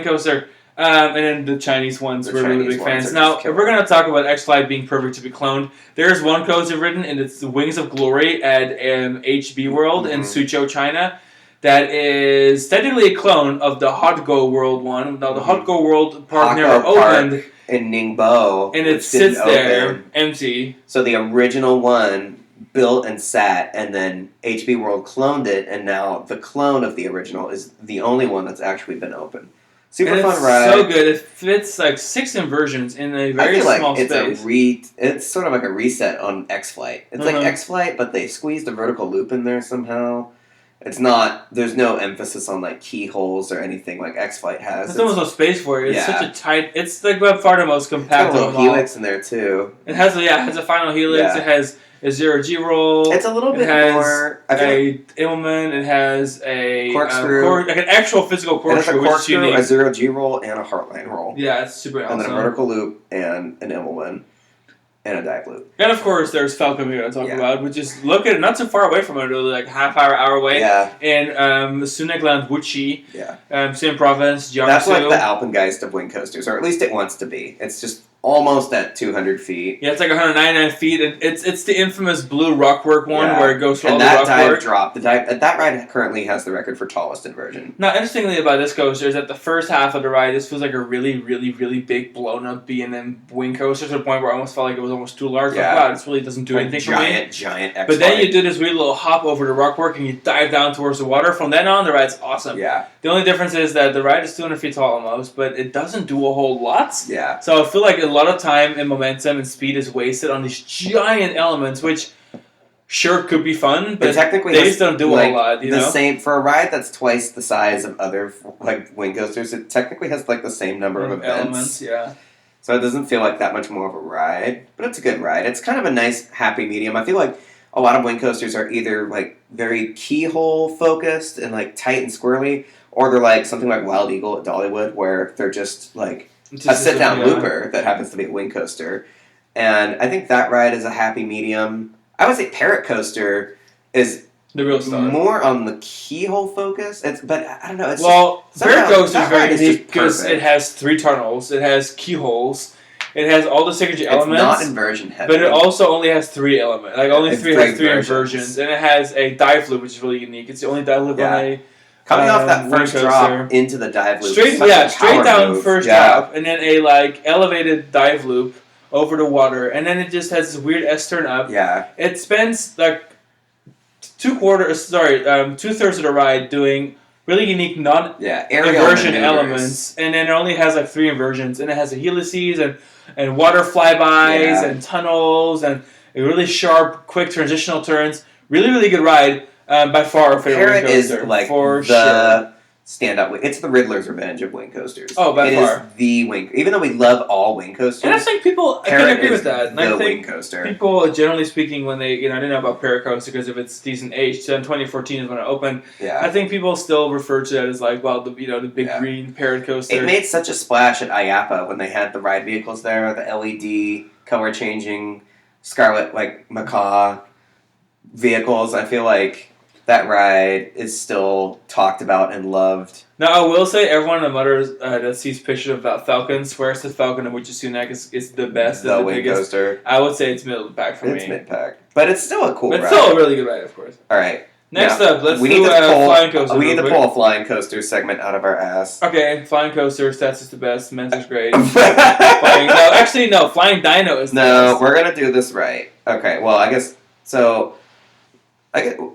Speaker 1: Coaster. And then the Chinese ones, we're really big fans. Now, if we're going to talk about X-Flight being perfect to be cloned, there's one coaster written, and it's the Wings of Glory at HB World in Suzhou, China. That is technically a clone of the Hot Go World one. Now, the Hot Go World park never opened.
Speaker 2: In Ningbo.
Speaker 1: And it sits there, empty.
Speaker 2: So the original one built and sat, and then HB World cloned it, and now the clone of the original is the only one that's actually been open. Super fun ride.
Speaker 1: So good. It fits like 6 inversions in a very small space.
Speaker 2: It's sort of like a reset on X-Flight. It's like X-Flight, but they squeezed a vertical loop in there somehow. It's not. There's no emphasis on like keyholes or anything like X-Flight has.
Speaker 1: There's almost no space for it. It's such a tight. It's like by far the most compact.
Speaker 2: It's got a little helix in there too.
Speaker 1: It has a final helix. Yeah. It has a 0G roll.
Speaker 2: It's a little bit more.
Speaker 1: A Immelman. It has a
Speaker 2: corkscrew,
Speaker 1: like an actual physical corkscrew,
Speaker 2: which is unique. A 0G roll and a Heartline roll.
Speaker 1: Yeah, it's super awesome.
Speaker 2: And then a vertical loop and an Immelman. And a dive loop.
Speaker 1: And of course, there's Falcon we're going to talk about, which is located not so far away from it, really, like hour away.
Speaker 2: Yeah.
Speaker 1: In Sunegland, Wuxi.
Speaker 2: Yeah.
Speaker 1: Same province, Jiangsu.
Speaker 2: That's like the Alpengeist of wing coasters, or at least it wants to be. It's just almost at 200 feet.
Speaker 1: Yeah, it's like 199 feet, and it's the infamous blue rockwork one where it goes through all the rockwork.
Speaker 2: And that ride currently has the record for tallest inversion.
Speaker 1: Now, interestingly about this coaster is that the first half of the ride, this feels like a really, really, really big, blown-up B&M wing coaster to the point where I almost felt like it was almost too large.
Speaker 2: Yeah.
Speaker 1: Like, wow, this really doesn't do anything for me.
Speaker 2: Giant X-Flight.
Speaker 1: But then you do this weird little hop over the rockwork and you dive down towards the water. From then on, the ride's awesome.
Speaker 2: Yeah.
Speaker 1: The only difference is that the ride is 200 feet tall almost, but it doesn't do a whole lot.
Speaker 2: Yeah.
Speaker 1: So I feel like a lot of time and momentum and speed is wasted on these giant elements, which sure could be fun, but
Speaker 2: technically
Speaker 1: they just don't do a whole lot. You know,
Speaker 2: same for a ride that's twice the size of other like wing coasters. It technically has like the same number of
Speaker 1: elements. Yeah.
Speaker 2: So it doesn't feel like that much more of a ride, but it's a good ride. It's kind of a nice happy medium. I feel like a lot of wing coasters are either like very keyhole focused and like tight and squirrely, or they're like something like Wild Eagle at Dollywood, where they're just like a sit-down looper that happens to be a wing coaster. And I think that ride is a happy medium. I would say Parrot Coaster is
Speaker 1: the real star.
Speaker 2: More on the keyhole focus. But I don't know.
Speaker 1: Parrot Coaster is very unique because it has 3 tunnels, it has keyholes, it has all the signature elements.
Speaker 2: It's not inversion heavy.
Speaker 1: But it also only has 3 elements. Like only 3 has 3 inversions. And it has a dive loop, which is really unique. It's the only dive loop on a
Speaker 2: coming off that first drop into the dive loop.
Speaker 1: Straight down first drop, and then a like elevated dive loop over the water, and then it just has this weird S turn up.
Speaker 2: Yeah.
Speaker 1: It spends like 2/3 of the ride doing really unique
Speaker 2: aerial
Speaker 1: non-inversion
Speaker 2: maneuvers.
Speaker 1: elements, and then it only has like 3 inversions, and it has a helices and water flybys and tunnels and a really sharp, quick transitional turns. Really, really good ride. By far our favorite
Speaker 2: Parrot
Speaker 1: wing coaster.
Speaker 2: is like
Speaker 1: for
Speaker 2: the
Speaker 1: sure.
Speaker 2: standout wing. It's the Riddler's Revenge of wing coasters.
Speaker 1: Oh, by far.
Speaker 2: It is the wing. Even though we love all wing coasters,
Speaker 1: And I think I can agree with that. And I think
Speaker 2: wing coaster.
Speaker 1: People, generally speaking, when they, I didn't know about Parrot Coaster because of its decent age. So in 2014 is when it opened.
Speaker 2: Yeah.
Speaker 1: I think people still refer to that as like, well, the big green Parrot Coaster.
Speaker 2: It made such a splash at IAAPA when they had the ride vehicles there, the LED color changing Scarlet Macaw vehicles. I feel like that ride is still talked about and loved.
Speaker 1: Now, I will say, everyone in the Mutter that sees pictures of that Falcon swears the Falcon of Wichisunak is the best,
Speaker 2: the
Speaker 1: wing
Speaker 2: biggest coaster.
Speaker 1: I would say it's middle of the pack for me.
Speaker 2: It's mid-pack. But it's still a cool ride.
Speaker 1: It's still a really good ride, of course.
Speaker 2: All right.
Speaker 1: Next up, let's do flying coaster.
Speaker 2: We need to pull a flying coaster segment out of our ass.
Speaker 1: Okay, flying coaster, that's just the best. Mentor's great. Flying Dino is the best.
Speaker 2: We're going to do this right. Okay, well, I guess, so...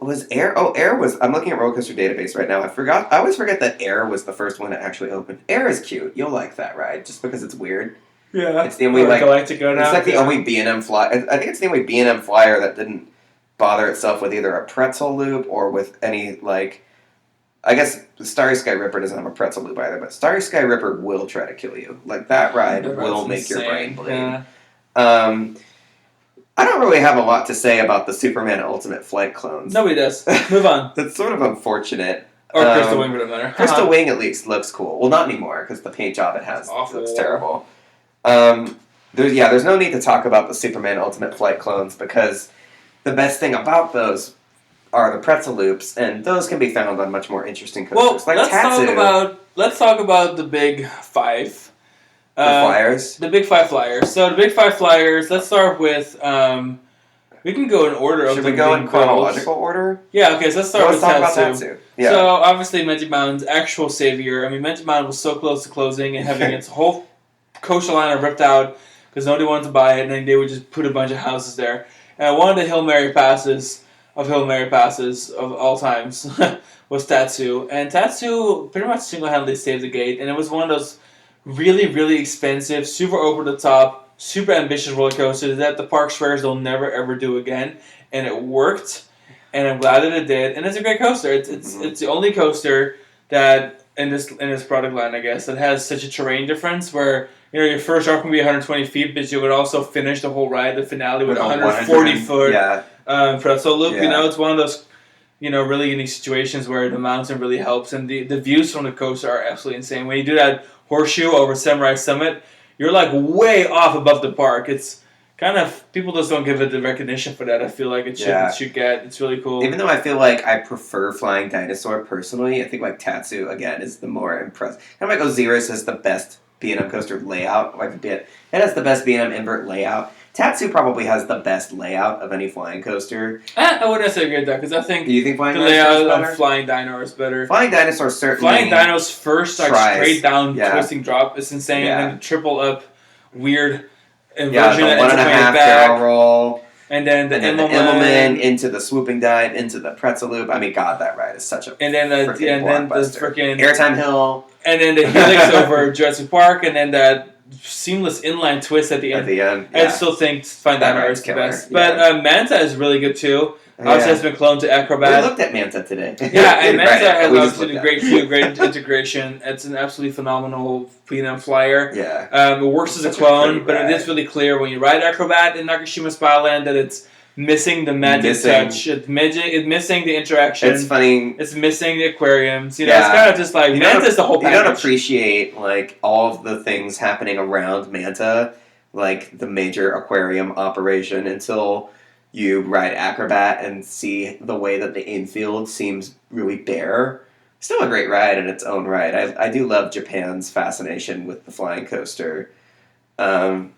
Speaker 2: was Air? Oh, Air was. I'm looking at Roller Coaster Database right now. I always forget that Air was the first one that actually opened. Air is cute. You'll like that ride just because it's weird.
Speaker 1: Yeah,
Speaker 2: it's the only
Speaker 1: Galactica now.
Speaker 2: It's like the only B&M flyer. I think it's the only B&M flyer that didn't bother itself with either a pretzel loop or with any I guess Starry Sky Ripper doesn't have a pretzel loop either, but Starry Sky Ripper will try to kill you. Like that ride will make your brain bleed.
Speaker 1: Yeah.
Speaker 2: I don't really have a lot to say about the Superman Ultimate Flight clones.
Speaker 1: Nobody does. Move on.
Speaker 2: That's sort of unfortunate.
Speaker 1: Or Crystal Wing, for that matter.
Speaker 2: Crystal Wing at least looks cool. Well, not anymore, because the paint job it has looks terrible. There's no need to talk about the Superman Ultimate Flight clones, because the best thing about those are the pretzel loops, and those can be found on much more interesting coasters.
Speaker 1: Well, let's talk about the big five.
Speaker 2: The flyers?
Speaker 1: The big five flyers. So the big five flyers, let's start with, we can go in order.
Speaker 2: Should we go in chronological order?
Speaker 1: Yeah, okay, so let's start with
Speaker 2: Tatsu. Yeah.
Speaker 1: So obviously Magic Mountain's actual savior. I mean, Magic Mountain was so close to closing and having its whole coastal line ripped out because nobody wanted to buy it, and then they would just put a bunch of houses there. And one of the Hail Mary passes of all times was Tatsu. And Tatsu pretty much single-handedly saved the gate, and it was one of those really, really expensive, super over the top, super ambitious roller coasters that the park swears they'll never ever do again, and it worked, and I'm glad that it did. And it's a great coaster. It's the only coaster that in this product line, I guess, that has such a terrain difference where your first drop can be 120 feet, but you would also finish the whole ride, the finale, with a 140 foot pretzel loop.
Speaker 2: Yeah.
Speaker 1: It's one of those really unique situations where the mountain really helps, and the views from the coaster are absolutely insane. When you do that horseshoe over Samurai Summit, you're like way off above the park. It's kind of, people just don't give it the recognition for that. I feel like it should get. It's really cool.
Speaker 2: Even though I feel like I prefer Flying Dinosaur personally, I think Tatsu again is the more impressive. Kind of like Osiris has the best B&M coaster layout. It has the best B&M invert layout. Tatsu probably has the best layout of any flying coaster.
Speaker 1: I wouldn't necessarily agree with that, because I think
Speaker 2: do you think
Speaker 1: the layout of Flying Dino is better.
Speaker 2: Flying Dinosaur certainly.
Speaker 1: Flying Dino's first straight down twisting drop is insane, and then the triple up weird inversion
Speaker 2: the 1.5 barrel roll.
Speaker 1: And then the
Speaker 2: Immelman into the swooping dive into the pretzel loop. I mean, God, that ride is such a
Speaker 1: the freaking
Speaker 2: Airtime Hill.
Speaker 1: And then the helix over Jurassic Park, and then that seamless inline twist at the end. I still think Flying Dino is the best. But Manta is really good too. Obviously, has been cloned to Acrobat.
Speaker 2: We looked at Manta today.
Speaker 1: Yeah, and Manta has obviously great integration. It's an absolutely phenomenal B&M flyer.
Speaker 2: Yeah.
Speaker 1: It works as a clone, but it is really clear when you ride Acrobat in Nakashima Spyland that it's missing the magic touch. It's missing the interaction.
Speaker 2: It's funny.
Speaker 1: It's missing the aquariums. It's kind of just like Manta's the whole package.
Speaker 2: You don't appreciate all of the things happening around Manta, like the major aquarium operation, until you ride Acrobat and see the way that the infield seems really bare. Still a great ride in its own right. I do love Japan's fascination with the flying coaster. Okay,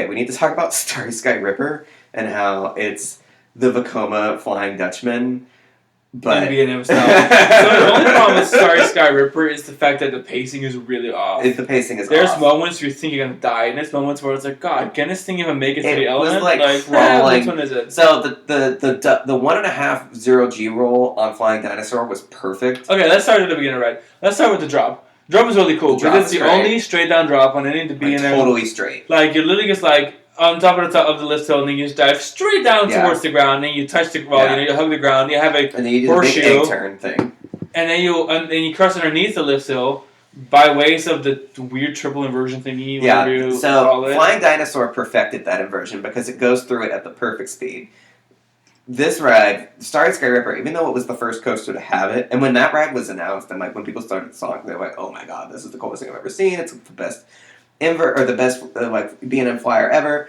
Speaker 2: we need to talk about Starry Sky Ripper and how it's the Vekoma Flying Dutchman. But
Speaker 1: B&M style. So the only problem with Starry Sky Ripper is the fact that the pacing is really off.
Speaker 2: The pacing is
Speaker 1: There's
Speaker 2: off.
Speaker 1: moments where you think you're gonna die, and there's moments where it's like, God, can this thing even make it to the element?
Speaker 2: It was crawling.
Speaker 1: Which one is it?
Speaker 2: So the 1.5 0G roll on Flying Dinosaur was perfect.
Speaker 1: Okay, let's start at the beginning, right? Let's start with the drop. Drop is really cool because it's the only straight down drop on any of the B&M.
Speaker 2: Totally straight.
Speaker 1: Like you're literally just like on top of the lift hill, and then you just dive straight down towards the ground, and then you touch the wall, you hug the ground, you have a
Speaker 2: and then you do
Speaker 1: horseshoe,
Speaker 2: the big egg turn thing,
Speaker 1: and then you cross underneath the lift hill by ways of the weird triple inversion thingy.
Speaker 2: Yeah. So Flying Dinosaur perfected that inversion because it goes through it at the perfect speed. This ride, Starry Sky Ripper, even though it was the first coaster to have it, and when that ride was announced, and like when people started sawing, they were like, "Oh my god, this is the coolest thing I've ever seen! It's the best the best like B&M flyer ever."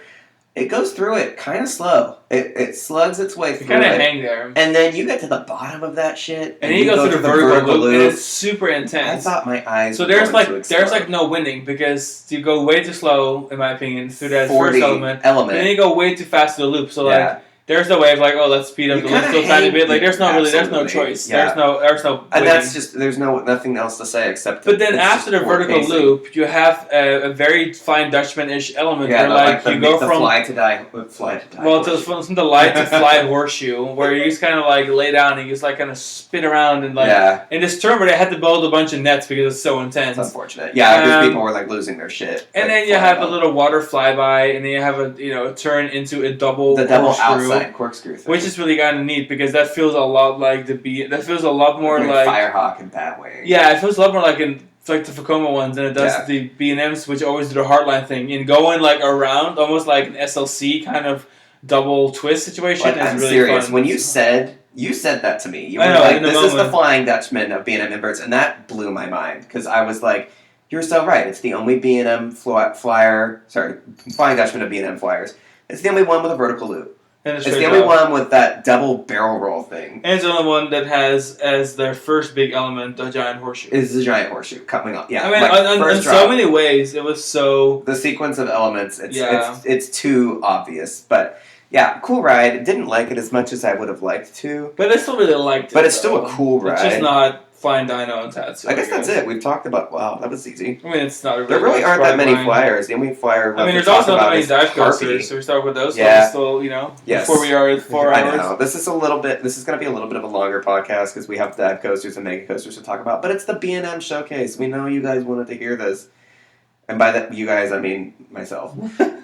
Speaker 2: It goes through it kind of slow. It slugs its way through it.
Speaker 1: Kind of hang there.
Speaker 2: And then you get to the bottom of that shit.
Speaker 1: And you go through the vertical loop, and it's super intense.
Speaker 2: I thought my eyes
Speaker 1: So there's like no winning because you go way too slow, in my opinion, through that first element. And then you go way too fast to the loop. So like there's no way of like, oh, let's speed up the lift a tiny bit. Like there's no choice. Yeah. There's no
Speaker 2: and that's just there's nothing else to say except.
Speaker 1: But then after the vertical loop, you have a very Flying Dutchman-ish element where like you go from
Speaker 2: fly to die.
Speaker 1: Well, from the light to fly horseshoe, where you just kind of like lay down and you just like kind of spin around and like in this turn where they had to build a bunch of nets because it's so intense.
Speaker 2: It's unfortunate. Yeah, because people were like losing their shit.
Speaker 1: And then you have a little water flyby, and then you have a turn into a double
Speaker 2: outside corkscrew thing.
Speaker 1: Which is really kind of neat because that feels a lot like that feels a lot more like
Speaker 2: Firehawk and Batwing.
Speaker 1: Yeah, it feels a lot more like the Vekoma ones than it does the B&Ms, which always do the Heartline thing. And going like around, almost like an SLC kind of double twist situation is
Speaker 2: I'm
Speaker 1: really
Speaker 2: serious.
Speaker 1: fun.
Speaker 2: When you said that to me. You were like, this is the Flying Dutchman of B&M inverts, and that blew my mind because I was like, you're so right. It's the only Flying Dutchman of B&M flyers. It's the only one with a vertical loop. It's the only one with that double barrel roll thing.
Speaker 1: And it's the only one that has as their first big element the giant horseshoe.
Speaker 2: It's the giant horseshoe coming up. Yeah,
Speaker 1: I mean, in so many ways, it was so
Speaker 2: the sequence of elements. It's too obvious, but. Yeah, cool ride. Didn't like it as much as I would have liked to.
Speaker 1: But I still really liked it.
Speaker 2: But it's still a cool ride.
Speaker 1: It's just not Flying Dino and Tatsu.
Speaker 2: I guess that's it. We've talked about... Wow, that was easy.
Speaker 1: I mean, it's not...
Speaker 2: There really aren't that many flyers. The only flyer...
Speaker 1: I mean, there's also not many dive coasters, so we start with those. Yeah. So still, before we are at 4 hours.
Speaker 2: I know. This is going to be a little bit of a longer podcast because we have dive coasters and mega coasters to talk about. But it's the B&M showcase. We know you guys wanted to hear this. And by that, you guys, I mean myself,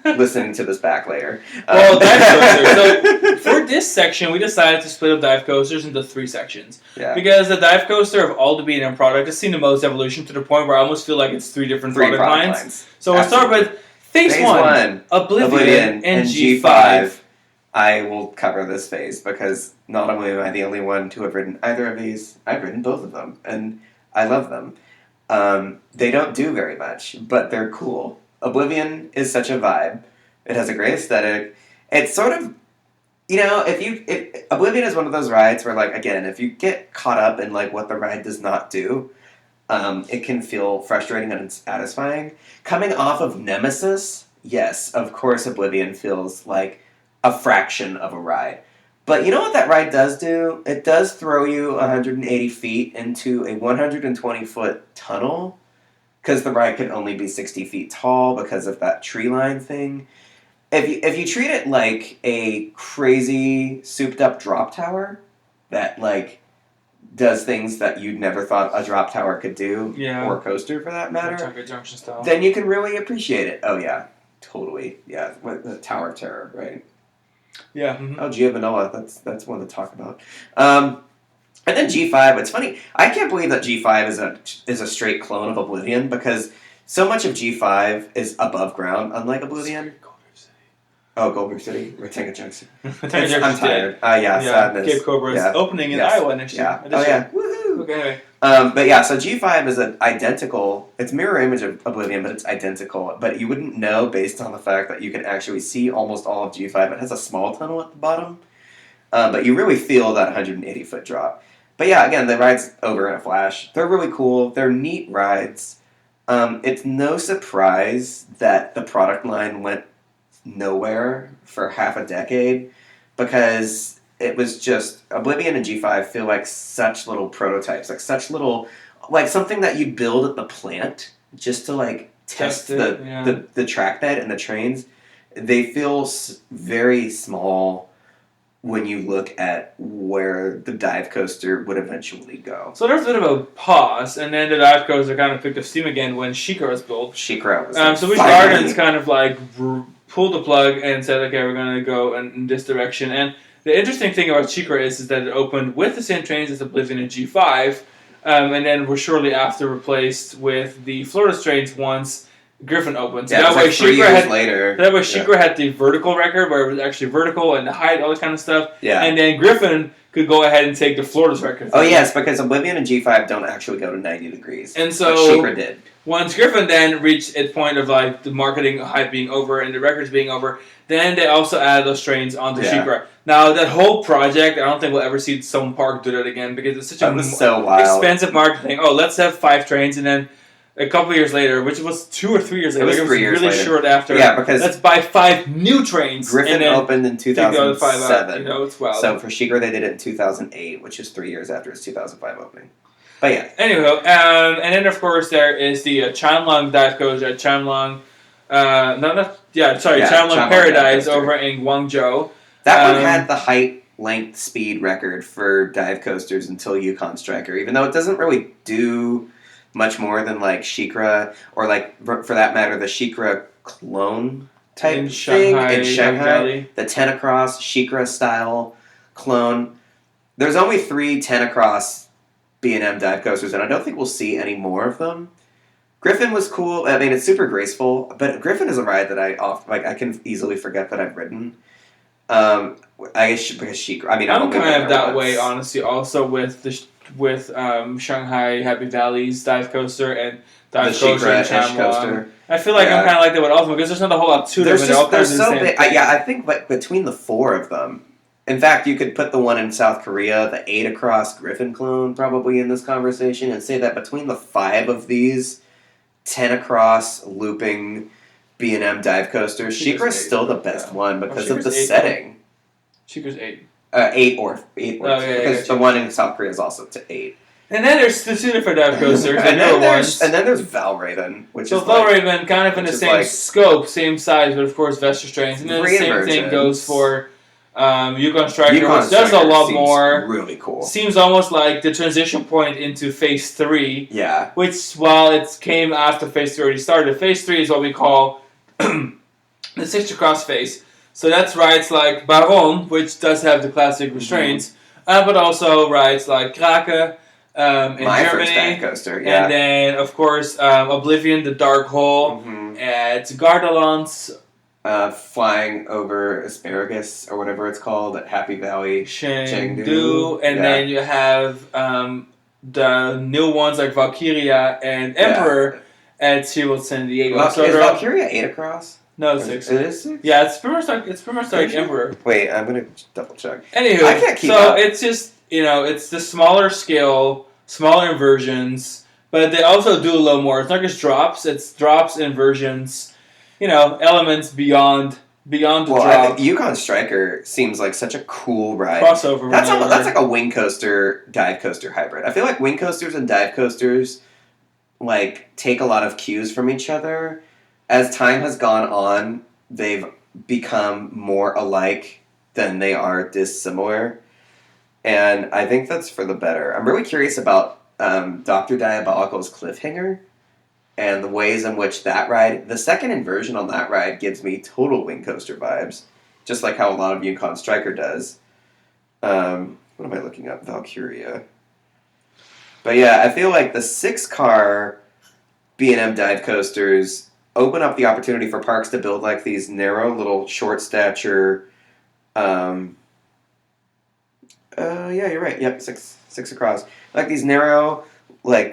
Speaker 2: listening to this back later.
Speaker 1: Well, dive coasters. So for this section, we decided to split up dive coasters into 3 sections.
Speaker 2: Yeah.
Speaker 1: Because the dive coaster of all the B&M product has seen the most evolution to the point where I almost feel like it's 3 different product lines. So we'll start with Phase 1, Oblivion, and G5.
Speaker 2: I will cover this phase because not only am I the only one to have ridden either of these, I've ridden both of them, and I love them. They don't do very much, but they're cool. Oblivion is such a vibe. It has a great aesthetic. It's sort of, Oblivion is one of those rides where, like, again, if you get caught up in, like, what the ride does not do, it can feel frustrating and unsatisfying. Coming off of Nemesis, yes, of course Oblivion feels like a fraction of a ride. But you know what that ride does do? It does throw you 180 feet into a 120-foot tunnel because the ride can only be 60 feet tall because of that tree line thing. If you treat it like a crazy souped-up drop tower that, like, does things that you'd never thought a drop tower could do, or a coaster for that matter,
Speaker 1: Junction style,
Speaker 2: then you can really appreciate it. Oh, yeah, totally. Yeah, the Tower of Terror, right?
Speaker 1: Yeah. Mm-hmm.
Speaker 2: Oh, Giovanella, that's one to talk about. And then G5. It's funny. I can't believe that G5 is a straight clone of Oblivion because so much of G5 is above ground, unlike Oblivion. Goldberg City. Retinga Junction. I'm tired. Sadness.
Speaker 1: Cape Cobra is opening in Iowa next year.
Speaker 2: Oh yeah. Woohoo.
Speaker 1: Okay. Anyway.
Speaker 2: But yeah, so G5 is an identical. It's mirror image of Oblivion, but it's identical. But you wouldn't know based on the fact that you can actually see almost all of G5. It has a small tunnel at the bottom, but you really feel that 180-foot drop. But yeah, again, the ride's over in a flash. They're really cool. They're neat rides. It's no surprise that the product line went nowhere for half a decade because it was just Oblivion and G5 feel like such little prototypes, like such little, like something that you build at the plant just to like test the track bed and the trains. They feel very small when you look at where the dive coaster would eventually go.
Speaker 1: So there's a bit of a pause, and then the dive coaster kind of picked up steam again when SheiKra was built.
Speaker 2: SheiKra was
Speaker 1: so Busch Gardens kind of like pulled the plug and said, okay, we're going to go in this direction. And the interesting thing about SheiKra is that it opened with the same trains as Oblivion and G5, and then were shortly after replaced with the Florida trains once Griffin opened. So
Speaker 2: that way, 3 years later.
Speaker 1: That way, SheiKra had the vertical record where it was actually vertical and the height, all that kind of stuff.
Speaker 2: Yeah.
Speaker 1: And then Griffin could go ahead and take the Florida's record.
Speaker 2: Oh yes, because Oblivion and G5 don't actually go to 90 degrees.
Speaker 1: And so
Speaker 2: SheiKra did.
Speaker 1: Once Griffin then reached its point of like the marketing hype being over and the records being over, then they also added those trains onto SheiKra. Now that whole project, I don't think we'll ever see some park do that again because it's such expensive marketing. Oh, let's have 5 trains, and then a couple years later, which was 2 or 3 years later,
Speaker 2: it was 3 years
Speaker 1: really
Speaker 2: later.
Speaker 1: Short after.
Speaker 2: Yeah, because
Speaker 1: let's buy 5 new trains.
Speaker 2: Griffin
Speaker 1: and then
Speaker 2: opened in 2007.
Speaker 1: It's wild.
Speaker 2: So for SheiKra, they did it in 2008, which is 3 years after its 2005 opening. But yeah.
Speaker 1: Anyway, and then of course there is the Changlong dive coaster at Changlong. Changlong Paradise over in Guangzhou.
Speaker 2: That one had the height, length, speed record for dive coasters until Yukon Striker, even though it doesn't really do much more than like SheiKra, or like for that matter the SheiKra clone type thing in Shanghai, the 10 across SheiKra style clone. There's only 3 10 across B&M dive coasters, and I don't think we'll see any more of them. Griffin was cool. I mean, it's super graceful, but Griffin is a ride that I can easily forget that I've ridden. I guess because SheiKra. I mean,
Speaker 1: I'm kind of that way, honestly. Also with Shanghai Happy Valley's dive coaster and dive coaster in Changlong. I feel like I'm kind of like that with Ultimate because there's not a whole lot to them.
Speaker 2: They're so big. I think between the 4 of them. In fact, you could put the one in South Korea, the 8 across Griffin clone, probably in this conversation, and say that between the 5 of these 10 across looping B&M dive coasters, SheiKra is still the best one because of the setting.
Speaker 1: SheiKra's 8.
Speaker 2: 8 or because the one in South Korea is also to 8.
Speaker 1: And then there's the 2 different dive coasters,
Speaker 2: and then there's Valraven, which is
Speaker 1: Valraven kind of in the same scope, same size, but of course Vestas trains. And then the same thing goes for Yukon Striker, which does a lot more.
Speaker 2: Really cool.
Speaker 1: Seems almost like the transition point into Phase 3.
Speaker 2: Yeah.
Speaker 1: Which, while it came after Phase 3 already started, Phase 3 is what we call the 6 across phase. So that's rides like Baron, which does have the classic restraints, but also rides like Krake in
Speaker 2: My
Speaker 1: Germany.
Speaker 2: First dive coaster, yeah.
Speaker 1: And then, of course, Oblivion, the Dark Hole, at Gardaland.
Speaker 2: Flying over Asparagus, or whatever it's called, at Happy Valley.
Speaker 1: Chengdu. And then you have the new ones like Valkyria and Emperor at SeaWorld San Diego.
Speaker 2: Is Valkyria 8 across?
Speaker 1: No, it's 6.
Speaker 2: It is 6?
Speaker 1: Yeah, it's pretty much like Emperor.
Speaker 2: Wait, I'm going to double check.
Speaker 1: Anywho,
Speaker 2: I can't keep up.
Speaker 1: It's just, it's the smaller scale, smaller inversions, but they also do a little more. It's not just drops, it's drops, inversions, elements beyond the drop.
Speaker 2: I think Yukon Striker seems like such a cool ride.
Speaker 1: Crossover.
Speaker 2: That's like a wing coaster, dive coaster hybrid. I feel like wing coasters and dive coasters take a lot of cues from each other. As time has gone on, they've become more alike than they are dissimilar. And I think that's for the better. I'm really curious about Dr. Diabolical's Cliffhanger and the ways in which that ride, the second inversion on that ride gives me total wing coaster vibes, just like how a lot of Yukon Striker does. What am I looking up? Valkyria. But yeah, I feel like the 6-car B&M dive coasters open up the opportunity for parks to build these narrow little short stature. Yeah, you're right. Yep, six across. These narrow,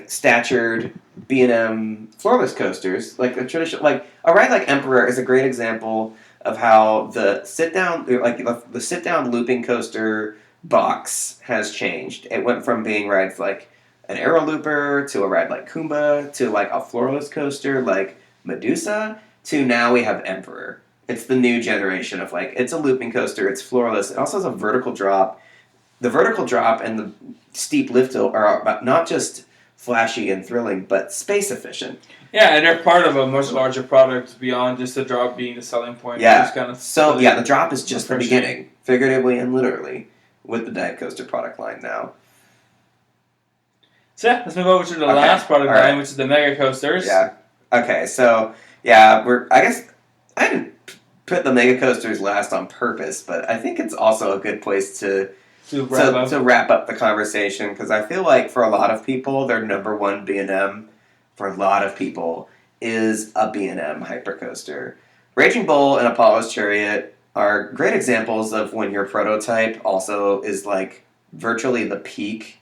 Speaker 2: statured B&M floorless coasters, a traditional, a ride like Emperor is a great example of how the sit down, the sit down looping coaster box has changed. It went from being rides like an Aero Looper to a ride like Kumba to a floorless coaster like Medusa to now we have Emperor. It's the new generation of like, it's a looping coaster, it's floorless, it also has a vertical drop. The vertical drop and the steep lift hill are not just flashy and thrilling, but space efficient.
Speaker 1: Yeah, and they're part of a much larger product beyond just the drop being the selling point.
Speaker 2: Yeah.
Speaker 1: Kind of
Speaker 2: the drop is just the beginning, figuratively and literally, with the Diet Coaster product line now.
Speaker 1: So yeah, let's move over to the last product line, which is the Mega Coasters.
Speaker 2: Yeah. Okay, so yeah, I guess I didn't put the Mega Coasters last on purpose, but I think it's also a good place to wrap up the conversation, because I feel like for a lot of people, their number one B&M for a lot of people is a B&M hypercoaster. Raging Bull and Apollo's Chariot are great examples of when your prototype also is like virtually the peak.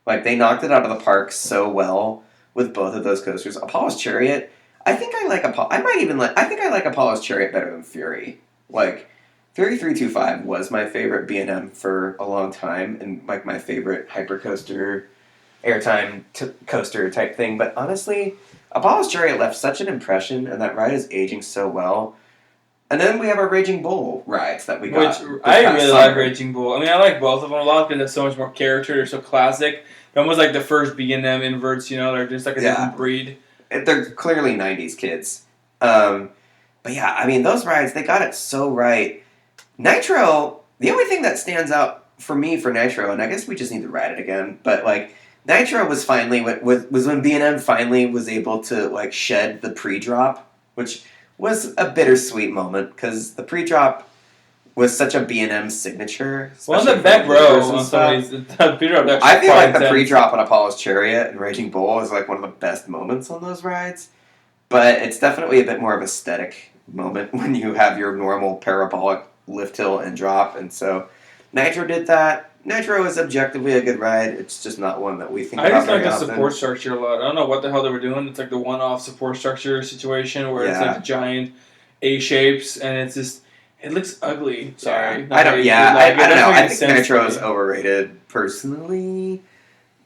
Speaker 2: Like, they knocked it out of the park so well with both of those coasters. Apollo's Chariot, I think I like Apollo's Chariot better than Fury. Like, Fury 325 was my favorite B&M for a long time, and like my favorite hypercoaster, airtime coaster type thing. But honestly, Apollo's Chariot left such an impression, and that ride is aging so well. And then we have our Raging Bull rides that we got.
Speaker 1: Which I really like Raging Bull. I mean, I like both of them a lot because they have so much more character. They're so classic. They're almost like the first B&M inverts, you know? They're just like a different breed.
Speaker 2: They're clearly 90s kids. But yeah, I mean, those rides, they got it so right. Nitro, the only thing that stands out for me for Nitro, and I guess we just need to ride it again, but like, Nitro was finally, was when B&M finally was able to like shed the pre-drop, which was a bittersweet moment, because the pre-drop was such a B&M signature.
Speaker 1: Well, in the back row, the pre-drop
Speaker 2: I feel like the pre-drop on Apollo's Chariot and Raging Bull is like one of the best moments on those rides. But it's definitely a bit more of an aesthetic moment when you have your normal parabolic lift hill and drop. And so Nitro did that. Nitro is objectively a good ride. It's just not one that we think about very often. I just like
Speaker 1: the support structure a lot. I don't know what the hell they were doing. It's like the one-off support structure situation where it's like giant A shapes, and it's just, it looks ugly. Sorry.
Speaker 2: I don't know. I think Nitro is overrated personally.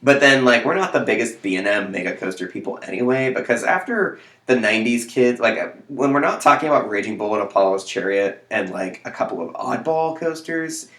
Speaker 2: But then, like, we're not the biggest B&M mega coaster people anyway, because after the 90s kids, like, when we're not talking about Raging Bull and Apollo's Chariot and, like, a couple of oddball coasters,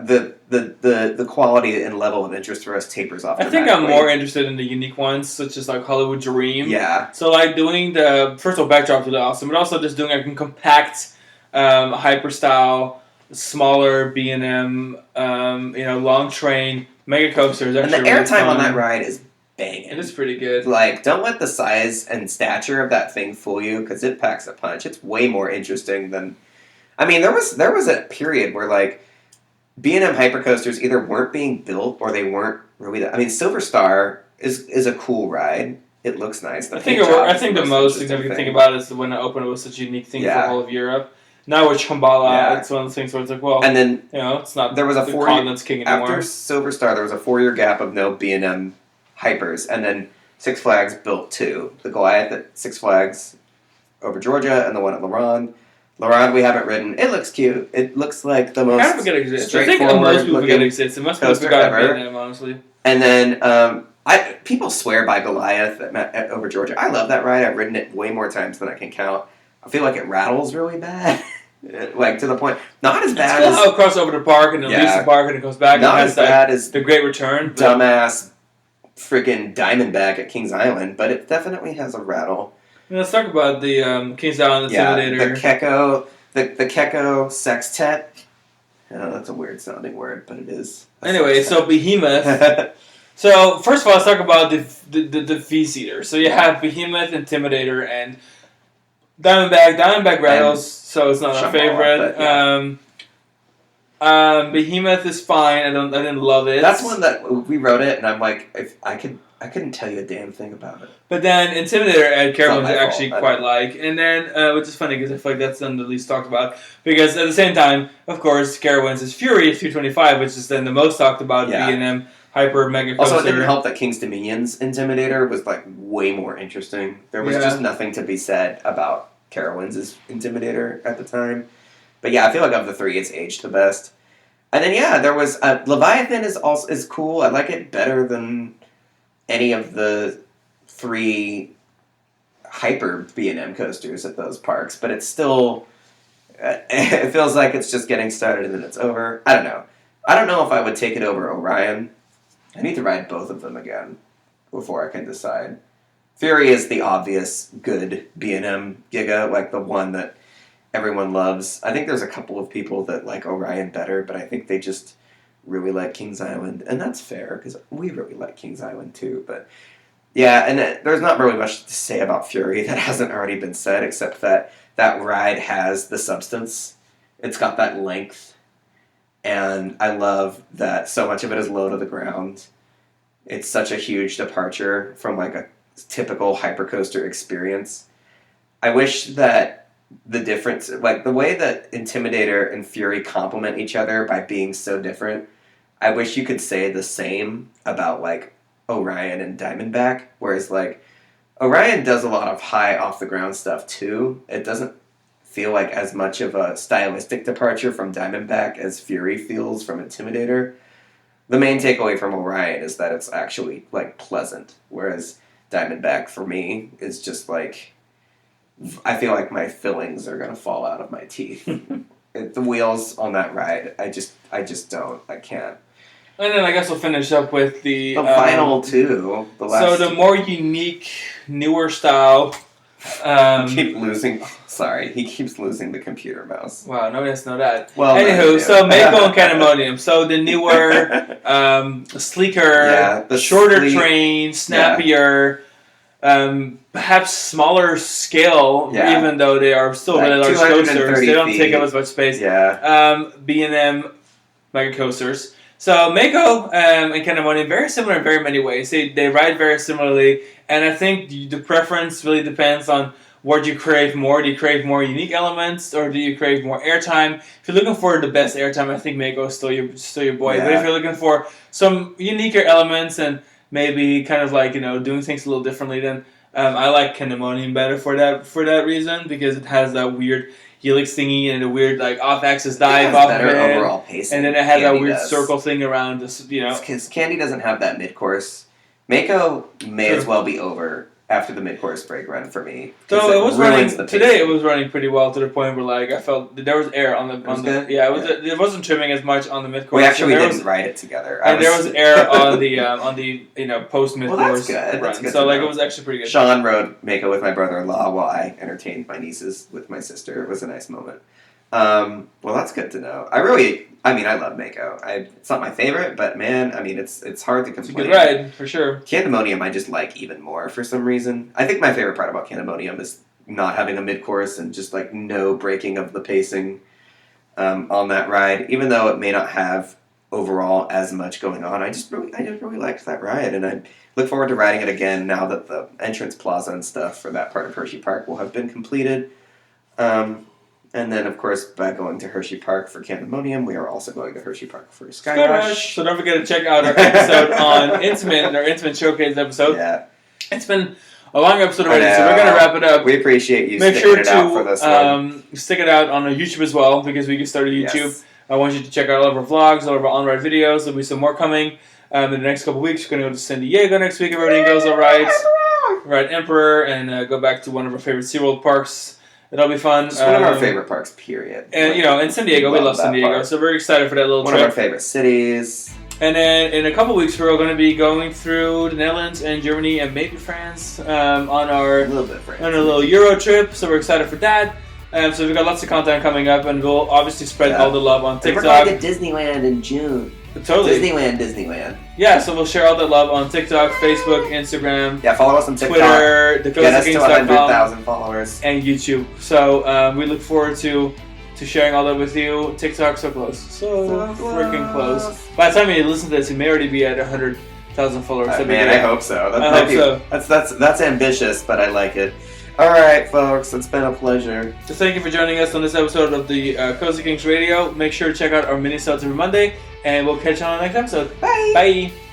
Speaker 2: the quality and level of interest for us tapers off.
Speaker 1: I think I'm more interested in the unique ones, such as like Hollywood Dream.
Speaker 2: Yeah.
Speaker 1: So like doing the first of all backdrop was really awesome, but also just doing like a compact, hyper style, smaller B&M, long train mega coaster.
Speaker 2: And the airtime on that ride is banging.
Speaker 1: It is pretty good.
Speaker 2: Like, don't let the size and stature of that thing fool you, because it packs a punch. It's way more interesting than. I mean, there was a period where like B&M hypercoasters either weren't being built or they weren't really. I mean, Silver Star is a cool ride. It looks nice.
Speaker 1: I think the most significant thing about it is when it opened, it was such a unique thing for all of Europe. Now with Shambhala, it's one of those things where it's like, well,
Speaker 2: and then
Speaker 1: it's not.
Speaker 2: There was a
Speaker 1: the continent's king anymore.
Speaker 2: After Silver Star, there was a 4-year gap of no B&M hypers, and then Six Flags built 2: the Goliath at Six Flags over Georgia, and the one at Laurent. Laurent, we haven't ridden. It looks cute. It looks like the most.
Speaker 1: I kind of forget it exists. I think most people forget it exists. It must be forgotten B&M, honestly.
Speaker 2: And then people swear by Goliath over Georgia. I love that ride. I've ridden it way more times than I can count. I feel like it rattles really bad. Like, to the point, not as bad as.
Speaker 1: It's cool how it crosses over the park and it leaves the park and it goes back.
Speaker 2: Not as bad as
Speaker 1: the Great Return.
Speaker 2: Dumbass freaking Diamondback at Kings Island, but it definitely has a rattle.
Speaker 1: Let's talk about the Kings Island Intimidator.
Speaker 2: The Keko Sextet. Oh, that's a weird sounding word, but it is.
Speaker 1: Anyway, so Behemoth. So, first of all, let's talk about the V-seater. So you have Behemoth, Intimidator, and Diamondback. Diamondback rattles, so it's not our favorite. Behemoth is fine. I didn't love it.
Speaker 2: That's one that we wrote it, and I'm like, if I couldn't tell you a damn thing about it.
Speaker 1: But then Intimidator and Carowinds actually quite like, and then which is funny because I feel like that's then the least talked about, because at the same time, of course, Carowinds is Fury 325, which is then the most talked about B&M hyper mega coaster.
Speaker 2: Also, it didn't help that King's Dominion's Intimidator was like way more interesting. There was just nothing to be said about Carowinds' Intimidator at the time. But yeah, I feel like of the three, it's aged the best. And then there was Leviathan is cool. I like it better than any of the 3 hyper B&M coasters at those parks, but it's still It feels like it's just getting started and then it's over. I don't know. I don't know if I would take it over Orion. I need to ride both of them again before I can decide. Fury is the obvious good B&M Giga, like the one that everyone loves. I think there's a couple of people that like Orion better, but I think they just really like Kings Island, and that's fair because we really like Kings Island too. But yeah, and there's not really much to say about Fury that hasn't already been said, except that that ride has the substance. It's got that length, and I love that so much of it is low to the ground. It's such a huge departure from like a typical hypercoaster experience. I wish that the difference, like the way that Intimidator and Fury complement each other by being so different, I wish you could say the same about like Orion and Diamondback, whereas like Orion does a lot of high off the ground stuff too. It doesn't feel like as much of a stylistic departure from Diamondback as Fury feels from Intimidator. The main takeaway from Orion is that it's actually like pleasant, whereas Diamondback for me is just like, I feel like my fillings are gonna fall out of my teeth. The wheels on that ride, I just don't. I can't.
Speaker 1: And then I guess we'll finish up with the
Speaker 2: final two. The last
Speaker 1: so the more unique, newer style.
Speaker 2: Keep losing. Sorry, he keeps losing the computer mouse.
Speaker 1: Wow, nobody has to know that.
Speaker 2: Well,
Speaker 1: anywho, so Mako and Candemonium. So the newer, sleeker, the shorter train, snappier, perhaps smaller scale, even though they are still really large coasters. They don't take up as much space.
Speaker 2: Yeah.
Speaker 1: B&M mega coasters. So Mako and Candemonium, very similar in very many ways. They ride very similarly, and I think the preference really depends on what you crave more. Do you crave more unique elements, or do you crave more airtime? If you're looking for the best airtime, I think Mako is still your boy. Yeah. But if you're looking for some uniquer elements and maybe kind of like doing things a little differently, then I like Candemonium better for that reason, because it has that weird helix thingy and a weird like off-axis dive off of it,
Speaker 2: overall pacing,
Speaker 1: and then it has that weird circle thing around this.
Speaker 2: Because Candy doesn't have that mid-course. Mako may as well be over after the mid-course brake run for me.
Speaker 1: So it was running today. It was running pretty well to the point where like I felt there was air on the yeah. It wasn't trimming as much on the mid-course.
Speaker 2: We actually didn't ride it together.
Speaker 1: And there was air on the post mid-course.
Speaker 2: Well, that's good. That's good.
Speaker 1: So like it was actually pretty good.
Speaker 2: Sean rode Mako with my brother-in-law while I entertained my nieces with my sister. It was a nice moment. Well, that's good to know. I love Mako. It's not my favorite, but man, it's hard to complain.
Speaker 1: It's a good ride, for sure.
Speaker 2: Candemonium I just like even more for some reason. I think my favorite part about Candemonium is not having a mid-course and just like no breaking of the pacing on that ride. Even though it may not have overall as much going on, I just really liked that ride, and I look forward to riding it again now that the entrance plaza and stuff for that part of Hershey Park will have been completed. And then, of course, by going to Hershey Park for Candemonium, we are also going to Hershey Park for Sky Rush.
Speaker 1: So don't forget to check out our episode on Intimate, our Intimate Showcase episode.
Speaker 2: Yeah.
Speaker 1: It's been a long episode already, so we're going to wrap it up.
Speaker 2: We appreciate you sticking it out for this one.
Speaker 1: Stick it out on our YouTube as well, because we just started YouTube. Yes. I want you to check out all of our vlogs, all of our on-ride videos. There'll be some more coming in the next couple weeks. We're going to go to San Diego next week if everything goes all right. Ride Emperor and go back to one of our favorite SeaWorld parks. It'll be fun.
Speaker 2: It's one of our favorite parks, period.
Speaker 1: And, in San Diego, we love San Diego, park. So we're excited for that little trip.
Speaker 2: One of our favorite cities.
Speaker 1: And then in a couple weeks, we're going to be going through the Netherlands and Germany and maybe France on our little Euro trip. So we're excited for that. So we've got lots of content coming up, and we'll obviously spread all the love on TikTok.
Speaker 2: And we're going to Disneyland in June.
Speaker 1: Totally.
Speaker 2: Disneyland.
Speaker 1: Yeah, so we'll share all that love on TikTok, Facebook, Instagram.
Speaker 2: Yeah, follow us on TikTok.
Speaker 1: Twitter,
Speaker 2: get us to 100,000 followers.
Speaker 1: And YouTube. So we look forward to sharing all that with you. TikTok, so close. So freaking close. By the time you listen to this, you may already be at 100,000 followers.
Speaker 2: I hope so.
Speaker 1: I hope so.
Speaker 2: That's ambitious, but I like it. All right, folks, it's been a pleasure.
Speaker 1: So thank you for joining us on this episode of the Cozy Kings Radio. Make sure to check out our mini-sodes every Monday, and we'll catch you on the next episode.
Speaker 2: Bye!
Speaker 1: Bye!